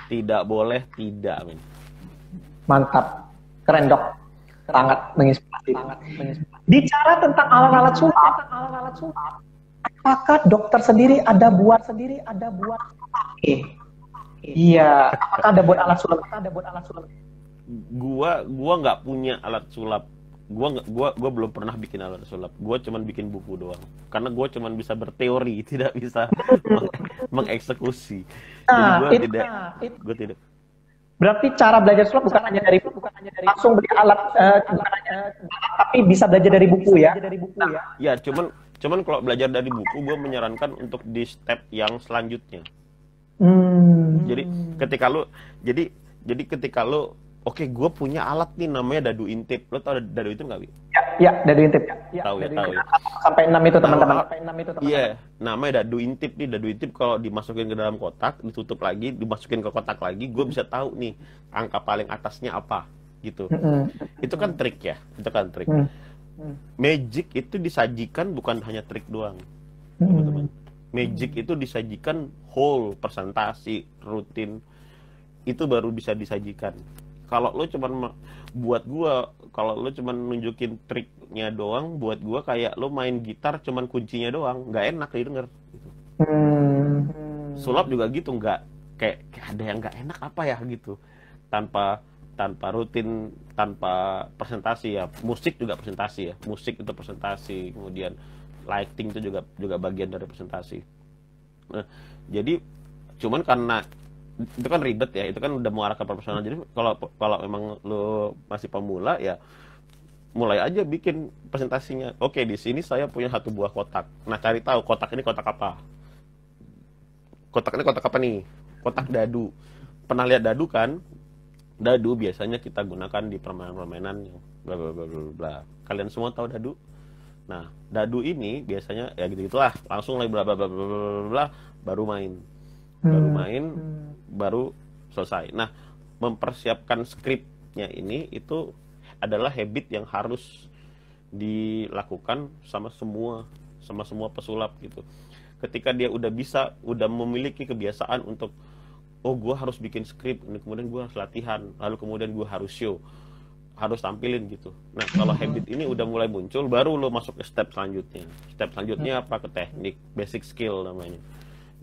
Tidak boleh tidak, men. Mantap, keren, Dok. Sangat menginspirasi. Bicara tentang alat-alat sulap, apakah dokter sendiri ada buat? Iya, apakah ada buat alat sulap? Gua nggak punya alat sulap. Gua belum pernah bikin alat sulap. Gua cuman bikin buku doang. Karena gua cuman bisa berteori, tidak bisa mengeksekusi. Jadi gua tidak. Berarti cara belajar sulap bukan hanya dari langsung beli alat, tapi bisa belajar dari buku ya. Ya, cuman kalau belajar dari buku, gua menyarankan untuk di step yang selanjutnya. Jadi ketika lu oke, gue punya alat nih namanya dadu intip. Lo tau dadu intip nggak, Wi? Ya, dari intip. Tahu ya, tahu ya. Sampai 6 itu teman-teman. Nah, iya, namanya dadu intip nih. Dadu intip kalau dimasukin ke dalam kotak, ditutup lagi, dimasukin ke kotak lagi, gue bisa tahu nih angka paling atasnya apa gitu. Itu kan trik ya, itu kan trik. Magic itu disajikan bukan hanya trik doang, teman-teman. Magic itu disajikan whole, presentasi, rutin, itu baru bisa disajikan. Kalau lo cuman kalau lo cuman nunjukin triknya doang, buat gua kayak lo main gitar cuman kuncinya doang, nggak enak didengar. Gitu. Sulap juga gitu, nggak kayak ada yang nggak enak apa ya gitu, tanpa rutin, tanpa presentasi ya. Musik juga presentasi ya, musik itu presentasi, kemudian lighting itu juga bagian dari presentasi. Nah, jadi cuman karena itu kan ribet ya, itu kan udah mengarah ke profesional. Jadi kalau memang lo masih pemula ya, mulai aja bikin presentasinya. Oke, di sini saya punya satu buah kotak. Nah, cari tahu kotak ini kotak apa. Kotak ini kotak apa nih? Kotak dadu. Pernah lihat dadu kan? Dadu biasanya kita gunakan di permainan-permainan yang bla bla bla bla. Kalian semua tahu dadu? Nah, dadu ini biasanya ya gitu-gitulah, langsung lagi bla bla bla bla bla, baru main. Baru selesai. Nah, mempersiapkan skripnya ini itu adalah habit yang harus dilakukan sama semua pesulap gitu. Ketika dia udah memiliki kebiasaan untuk gue harus bikin skrip, kemudian gue harus latihan, lalu kemudian gue harus show, harus tampilin gitu. Nah, kalau habit ini udah mulai muncul, baru lo masuk ke step selanjutnya. Step selanjutnya apa? Ke teknik, basic skill namanya.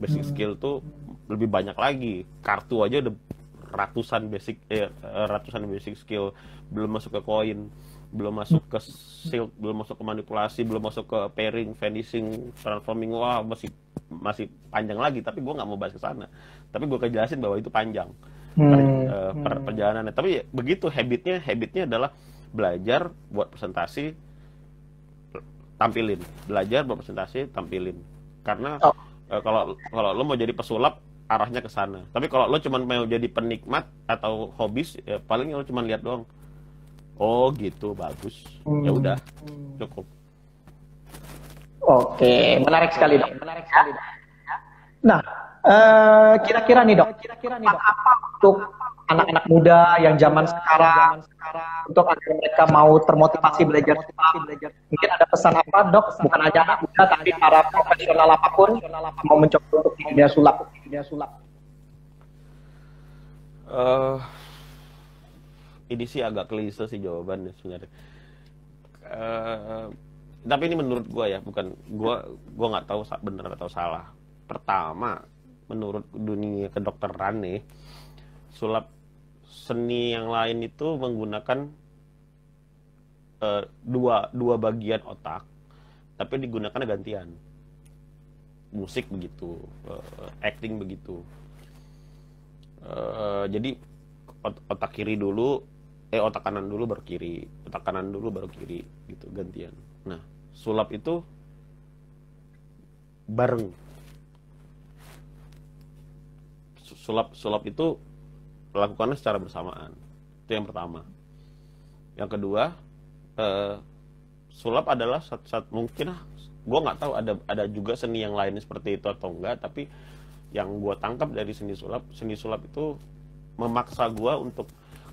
Basic skill tuh lebih banyak lagi. Kartu aja udah ratusan basic skill. Belum masuk ke koin, belum masuk ke shield, belum masuk ke manipulasi, belum masuk ke pairing, finishing, transforming. Wah, masih panjang lagi. Tapi gue nggak mau bahas ke sana. Tapi gue kejelasin bahwa itu panjang perjalanannya. Tapi ya, begitu habitnya adalah belajar buat presentasi, tampilin. Belajar buat presentasi, tampilin. Karena kalau lo mau jadi pesulap, arahnya ke sana. Tapi kalau lo cuma mau jadi penikmat atau hobis, ya paling lo cuma lihat doang. Oh gitu, bagus. Ya udah, cukup. Oke, menarik sekali dok. Nah, kira-kira nih dok, apa untuk anak-anak muda yang zaman sekarang, untuk agar mereka mau termotivasi belajar, mungkin ada pesan apa dok? Bukan aja anak muda, tapi para profesional apapun mau mencoba untuk dunia sulap. Ini sih agak klise sih jawabannya sebenarnya. Tapi ini menurut gue ya, bukan gue nggak tahu benar atau salah. Pertama, menurut dunia kedokteran nih, sulap seni yang lain itu menggunakan dua bagian otak, tapi digunakan gantian. Musik begitu, acting begitu. Jadi otak kiri dulu, otak kanan dulu baru kiri, otak kanan dulu baru kiri, gitu gantian. Nah, sulap itu bareng. Sulap itu lakukannya secara bersamaan. Itu yang pertama. Yang kedua, sulap adalah mungkin gue nggak tahu ada juga seni yang lain seperti itu atau enggak, tapi yang gue tangkap dari seni sulap itu memaksa gue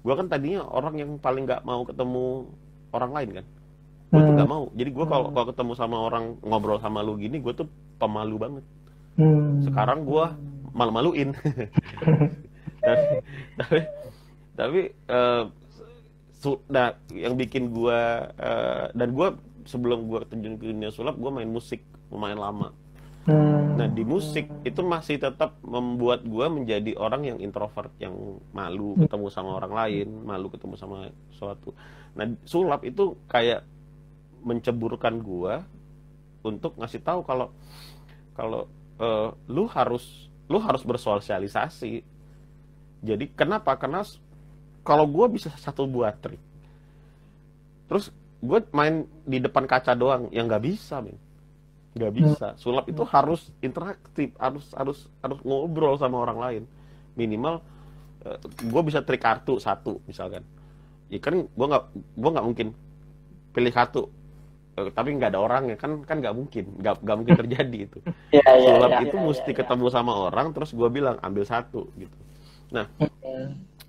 kan tadinya orang yang paling nggak mau ketemu orang lain kan. Gue tuh nggak mau. Jadi gue kalau ketemu sama orang, ngobrol sama lu gini, gue tuh pemalu banget. Sekarang gue malu-maluin. tapi yang bikin gue dan gue sebelum gue terjun ke dunia sulap, gue main musik lumayan lama. Nah, di musik itu masih tetap membuat gue menjadi orang yang introvert, yang malu ketemu sama orang lain, malu ketemu sama sesuatu. Nah, sulap itu kayak menceburkan gue untuk ngasih tahu kalau lu harus bersosialisasi. Jadi kenapa? Karena kalau gue bisa satu buah trik, terus gue main di depan kaca doang, yang nggak bisa, men. Nggak bisa. Sulap itu harus interaktif, harus ngobrol sama orang lain. Minimal gue bisa trik kartu satu misalkan, ya kan gue nggak mungkin pilih kartu tapi nggak ada orang ya kan nggak mungkin, nggak mungkin terjadi itu. Iya, iya, Sulap iya. itu mesti ketemu sama orang terus gue bilang ambil satu gitu. Nah,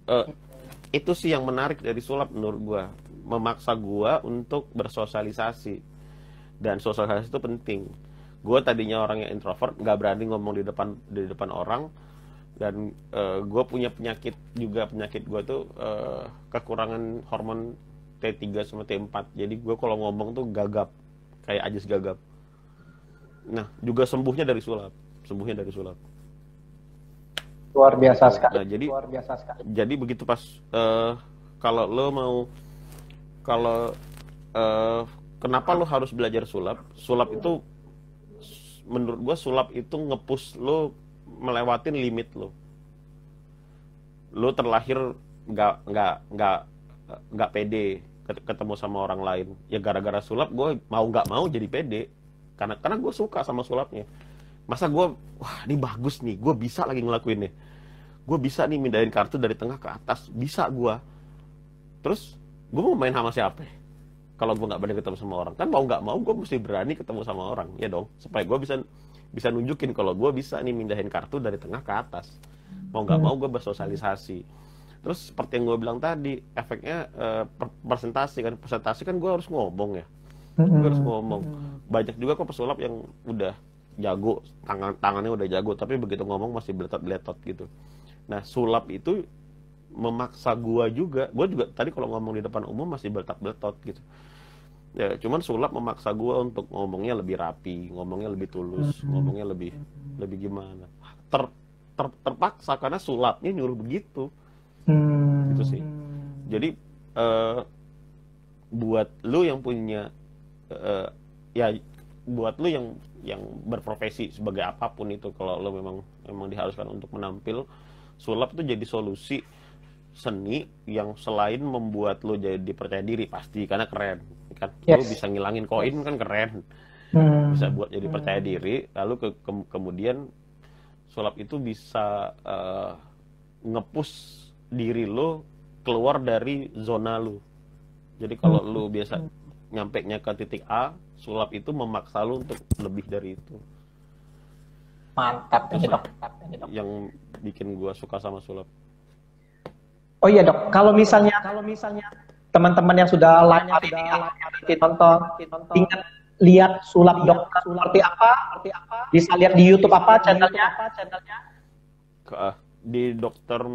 eh, itu sih yang menarik dari sulap menurut gue, memaksa gue untuk bersosialisasi, dan sosialisasi itu penting. Gue tadinya orang yang introvert, nggak berani ngomong di depan orang, dan gue punya penyakit juga. Penyakit gue tuh kekurangan hormon T3 sama T4, jadi gue kalau ngomong tuh gagap, kayak Ajis gagap. Nah, juga sembuhnya dari sulap. Luar biasa sekali. Nah, jadi Luar biasa sekali. jadi begitu pas kalau lo mau, kalau kenapa lo harus belajar sulap? Sulap itu menurut gua, sulap itu ngepush lo melewatin limit lo. Lo terlahir nggak pede ketemu sama orang lain. Ya gara-gara sulap gue mau nggak mau jadi pede. Karena gue suka sama sulapnya. Masa gue, wah ini bagus nih, gue bisa lagi ngelakuinnya. Gue bisa nih mindahin kartu dari tengah ke atas, bisa gue. Terus gue mau main sama siapa? Kalau gue nggak berani ketemu sama orang, kan mau nggak mau gue mesti berani ketemu sama orang, ya dong. Supaya gue bisa nunjukin kalau gue bisa nih mindahin kartu dari tengah ke atas. Mau nggak mau gue bersosialisasi. Terus seperti yang gue bilang tadi, efeknya presentasi kan gue harus ngomong ya. Gue harus ngomong. Banyak juga kok pesulap yang udah jago, tangannya udah jago, tapi begitu ngomong masih beletot-beletot gitu. Nah, sulap itu memaksa gue juga tadi kalau ngomong di depan umum masih beletot-beletot gitu. Ya, cuman sulap memaksa gue untuk ngomongnya lebih rapi, ngomongnya lebih tulus, ngomongnya lebih gimana. Terpaksa karena sulapnya nyuruh begitu. Gitu sih. Jadi buat lu yang punya ya buat lu yang berprofesi sebagai apapun itu, kalau lu memang diharuskan untuk menampil, sulap itu jadi solusi seni yang selain membuat lu jadi percaya diri pasti karena keren kan. Lu bisa ngilangin koin kan keren. Bisa buat jadi percaya diri, lalu kemudian sulap itu bisa nge-push diri lo keluar dari zona lo. Jadi kalau lo biasa nyampeknya ke titik A, sulap itu memaksa lo untuk lebih dari itu. Mantap nih, Dok. Yang bikin gua suka sama sulap. Oh iya, Dok. Kalau misalnya teman-teman yang sudah live hari ini nonton, ingat lihat sulap dokter seperti apa? Bisa lihat di YouTube apa channelnya? Di Dokter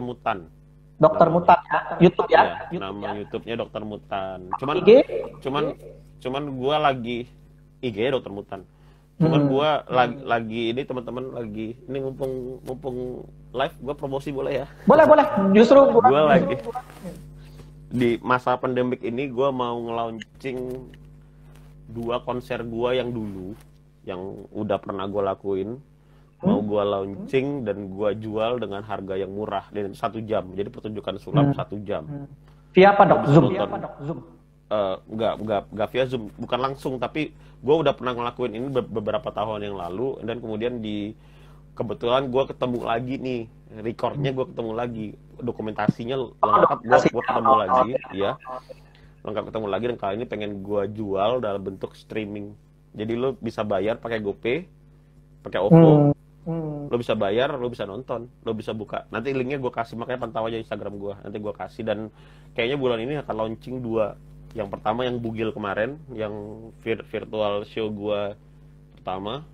Mutan. Dokter Mutan ya, YouTube ya. Nama YouTube-nya Dokter Mutan. Cuman gua lagi IG Dokter Mutan. Cuman gua lagi ini, teman-teman lagi ini, mumpung live gua promosi boleh ya? Boleh. Justru gua lagi di masa pandemik ini gua mau nge-launching 2 konser gua yang dulu yang udah pernah gua lakuin. Mau gua launching dan gua jual dengan harga yang murah, dan 1 jam. Jadi pertunjukan sulap 1 jam. Via apa, Dok? Zoom. Nggak via Zoom, bukan langsung, tapi gue udah pernah ngelakuin ini beberapa tahun yang lalu, dan kemudian kebetulan gue ketemu lagi nih, recordnya gue ketemu lagi, dokumentasinya lengkap, gue ketemu lagi, ya, lengkap ketemu lagi, dan kali ini pengen gue jual dalam bentuk streaming. Jadi lo bisa bayar pakai GoPay, pakai OVO, lo bisa bayar, lo bisa nonton, lo bisa buka. Nanti linknya gue kasih, makanya pantau aja Instagram gue, nanti gue kasih. Dan kayaknya bulan ini akan launching 2. Yang pertama yang Bugil kemarin, yang virtual show gue pertama,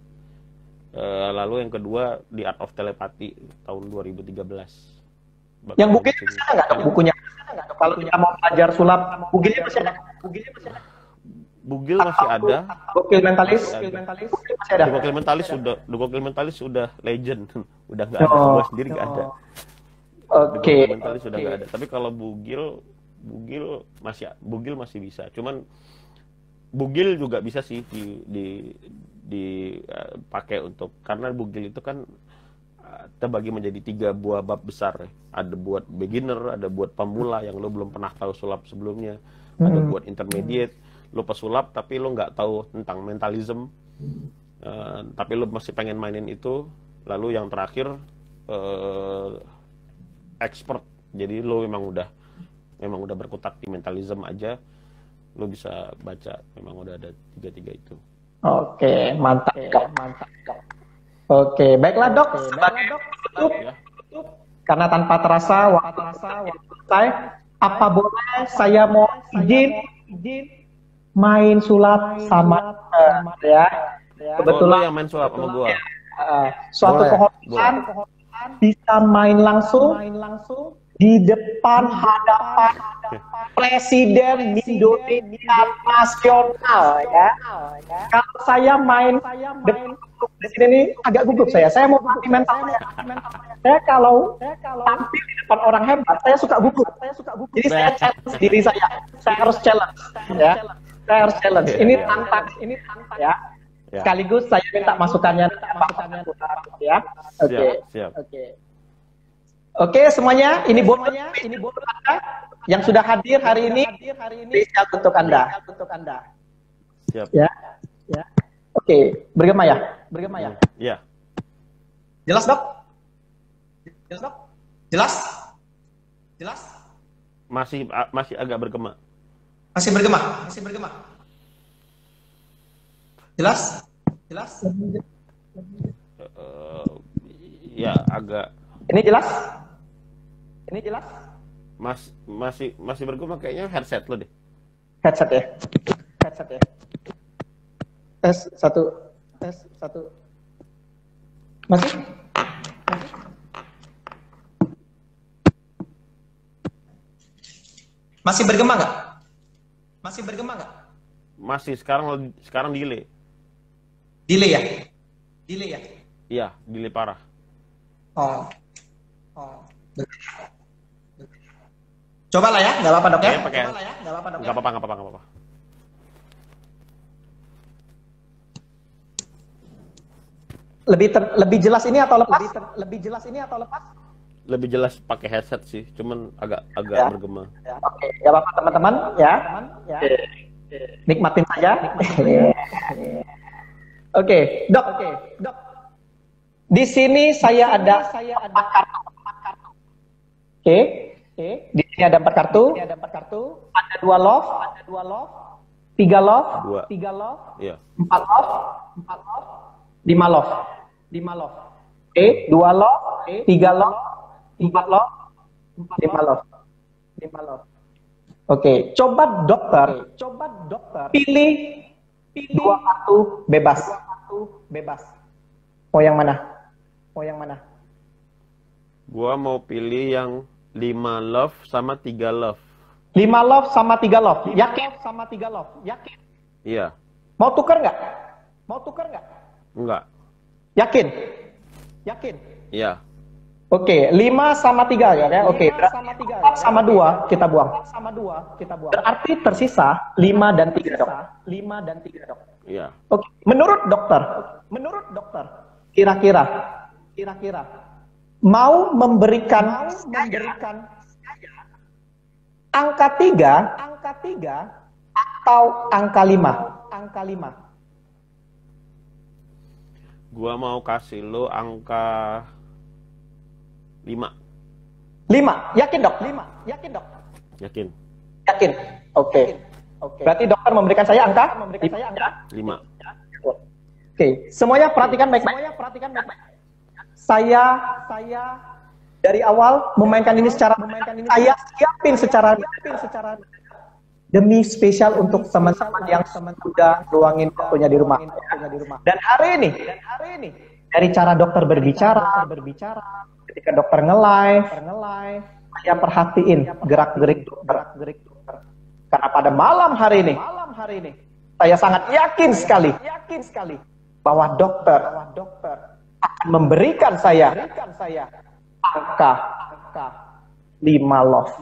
lalu yang kedua di Art of Telepathy tahun 2013. Yang Bugil masih ada nggak, Dok, bukunya? Kalau kita mau belajar sulap, Bugilnya masih ada? Bugil masih ada. Gokil Mentalis masih ada. Gokil Mentalis sudah legend, udah nggak ada. Gue sendiri nggak ada. Oke. Gokil Mentalis sudah nggak ada. Tapi kalau Bugil masih bisa. Cuman Bugil juga bisa sih dipakai untuk, karena Bugil itu kan terbagi menjadi 3 buah bab besar. Ada buat beginner, ada buat pemula yang lo belum pernah tahu sulap sebelumnya, ada buat intermediate, lo pesulap tapi lo nggak tahu tentang mentalism, tapi lo masih pengen mainin itu. Lalu yang terakhir expert. Jadi lo memang udah berkutat di mentalism aja, lo bisa baca. Memang udah ada tiga itu. Oke, mantap dok. Oke, baiklah dok. Sebagai penutup, karena tanpa terasa waktu selesai, apa boleh saya mau izin main sulap sama ya? Kebetulan yang main sulap sama gua. Suatu kehormatan bisa main langsung di depan hadapan Presiden Indonesia Nasional ya. Kalau saya main depan Presiden ini agak gugup saya. Saya mau pakai mentalnya. Saya kalau tampil di depan orang hebat, saya suka gugup. Jadi saya challenge diri saya. Saya harus challenge ya. Saya harus challenge. Ini tantang ya. Sekaligus saya minta masukannya ya. Oke, semuanya, ini bonus yang sudah hadir hari ini, spesial untuk Anda. Siap. Ya. Oke, bergema ya? Iya. Jelas, Dok? Jelas? Masih agak bergema. Masih bergema. Jelas? Ya, agak. Ini jelas? Masih bergema, kayaknya headset lo deh. Headset ya. Tes satu. Masih? Masih bergema nggak? Masih, sekarang delay. Delay ya? Iya, delay parah. Oh. Coba lah ya, nggak apa-apa dok ya? Nggak apa-apa. Lebih jelas ini atau lepas? Lebih jelas pakai headset sih, cuman agak ya. bergema. Oke, nggak apa-apa teman-teman ya. Nikmatin saja. Oke, dok. Di sini saya ada 4 kartu. Oke. Di sini ada 4 kartu. Ada 2 love, 3 love, 4 love, 5 love. Oke, 2 love, 3 love, 4 love, 5 love. Oke, coba dokter pilih 2 kartu bebas. Mau yang mana? Gua mau pilih yang 5 love sama 3 love. 5 love sama 3 love. Yakin? Iya. Mau tukar nggak? Enggak. Yakin? Iya. Oke, 5 sama 3 ya. Oke, berarti 4 sama 2 kita buang. Berarti tersisa 5 dan 3 dok. Iya. Oke, menurut dokter, kira-kira mau memberikan angka 3 atau angka 5? Gua mau kasih lo angka 5. 5, yakin dok? Yakin. Oke. Berarti dokter memberikan saya angka 5. Oke, semuanya perhatikan baik-baik. Saya dari awal memainkan ini secara saya siapin secara demi spesial untuk teman-teman yang sudah luangin waktunya di rumah. Dan hari ini dari cara dokter berbicara, ketika dokter nge-live, saya perhatiin gerak-gerik dokter. Karena pada malam hari ini saya sangat yakin sekali bahwa dokter akan memberikan saya angka 5 love.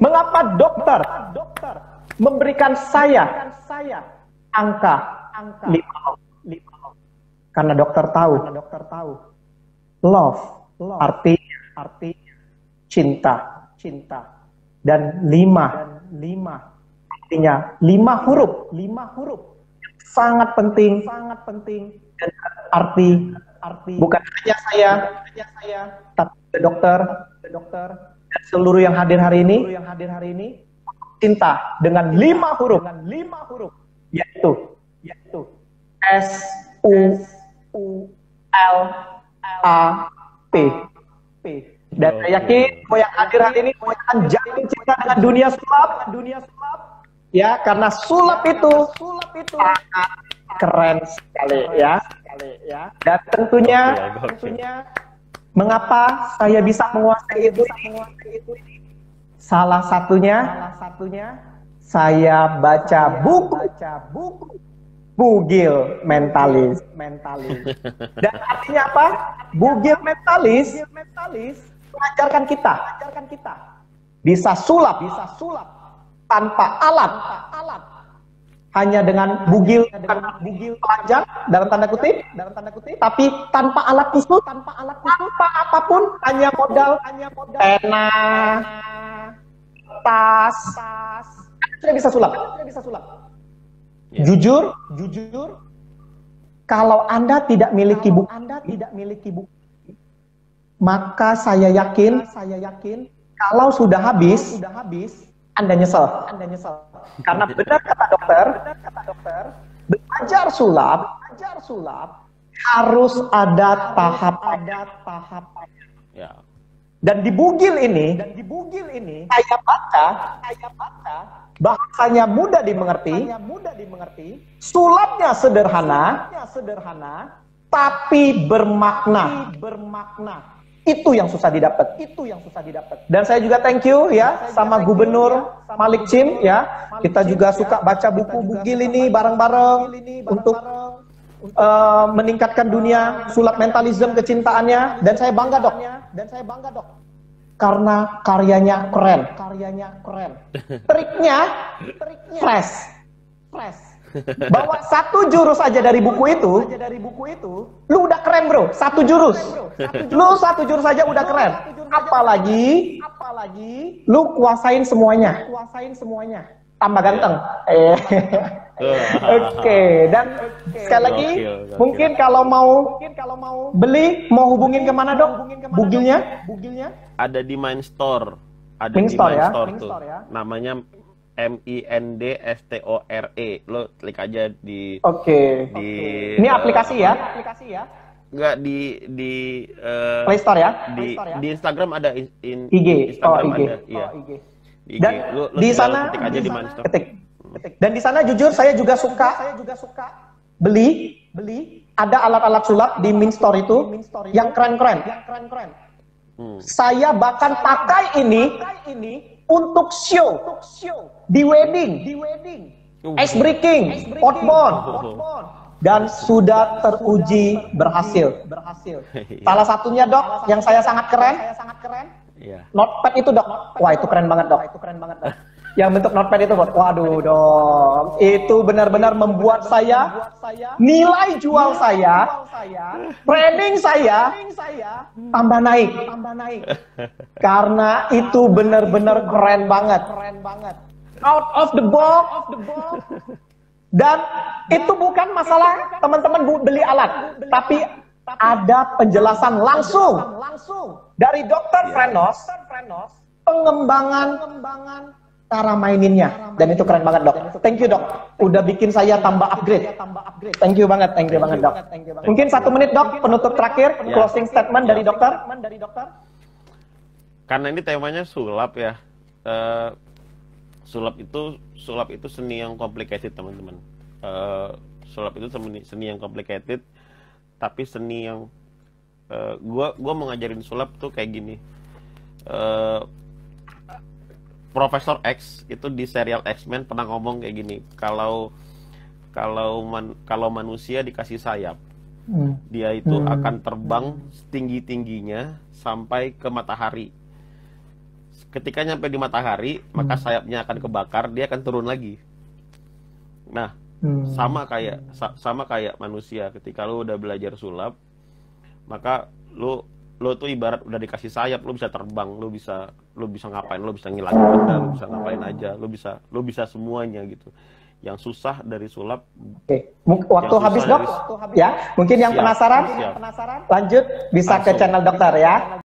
Mengapa dokter memberikan saya angka 5 love? Karena dokter tahu love artinya cinta. Dan 5 artinya 5 huruf. Sangat penting. Dan arti bukan hanya saya, tapi dokter, dan seluruh yang hadir hari ini, cinta dengan 5 huruf, yaitu SULAP. Dan saya yakin semua yang hadir hari ini akan jatuh cinta dengan dunia sulap, ya, karena sulap itu sangat keren sekali, ya. Dan tentunya, mengapa saya bisa menguasai itu? Salah satunya, saya baca buku Bugil Mentalis. Dan artinya apa? Bugil Mentalis mengajarkan kita bisa sulap tanpa alat, hanya dengan bugil telanjang dalam tanda kutip, tapi tanpa alat khusus, tanpa apapun, hanya modal pena, tas, sudah bisa sulap. Ya. Jujur, kalau Anda tidak miliki buku, maka saya yakin kalau sudah habis, Anda nyesel. Karena benar kata dokter, belajar sulap harus ada tahap. Ya. Dan di bugil ini, saya baca bahasanya mudah dimengerti, sulapnya sederhana, tapi bermakna. Itu yang susah didapat. Dan saya juga thank you ya sama Gubernur Malik Cim ya. Kita juga suka baca buku bugil ini bareng-bareng untuk meningkatkan dunia sulap mentalisme kecintaannya. Dan saya bangga dok. Karena karyanya keren. Triknya fresh. Bawa 1 jurus aja dari buku itu, lu udah keren bro. 1 jurus, lu 1 jurus aja udah keren. Apalagi lu kuasain semuanya, tambah ganteng. Oke. Dan sekali lagi, mungkin kalau mau beli, mau hubungin kemana dok? Bugilnya? Ada di Main Store. Ada Main di Store Main ya? Store tuh. Namanya MINDSTORE. Lo klik aja di. Oke. Ini aplikasi ya? Enggak di Play Store ya? Di Instagram ada IG. Instagram IG. ada. Iya. IG. Di IG. Dan Lo di tinggal sana ketik aja di Main Store. ketik. Dan di sana jujur saya juga suka beli ada alat-alat sulap di Min Store itu yang keren-keren. Saya bahkan pakai ini untuk show di wedding, ice breaking, outbound, dan sudah teruji berhasil. Salah satunya dok, yang saya sangat keren, notepad itu dok. Wah itu keren banget dok. Yang bentuk notepad itu, waduh dok, itu benar-benar membuat saya nilai jual saya, branding saya tambah naik. Karena itu benar-benar keren banget. Out of the box. Dan itu bukan masalah teman-teman beli alat, tapi ada penjelasan langsung dari Dr. Frenos, pengembangan cara maininnya, dan itu keren banget dok. Thank you dok, udah bikin saya tambah upgrade. Thank you banget dok. Mungkin 1 menit dok, penutup terakhir, closing statement dari dokter. Karena ini temanya sulap ya. Sulap itu seni yang complicated teman-teman. Sulap itu seni yang complicated, tapi seni yang gua mau ngajarin sulap tuh kayak gini. Profesor X itu di serial X-Men pernah ngomong kayak gini, kalau manusia dikasih sayap, dia itu akan terbang setinggi-tingginya sampai ke matahari. Ketika nyampe di matahari, maka sayapnya akan kebakar, dia akan turun lagi. Nah, sama kayak manusia, ketika lu udah belajar sulap, maka lu tuh ibarat udah dikasih sayap, lu bisa terbang, lu bisa ngapain, lu bisa ngilangin benda, lu bisa ngapain aja, lu bisa semuanya gitu. Yang susah dari sulap. Oke. Waktu habis dok, ya. Mungkin yang penasaran, lanjut bisa ke channel dokter ya.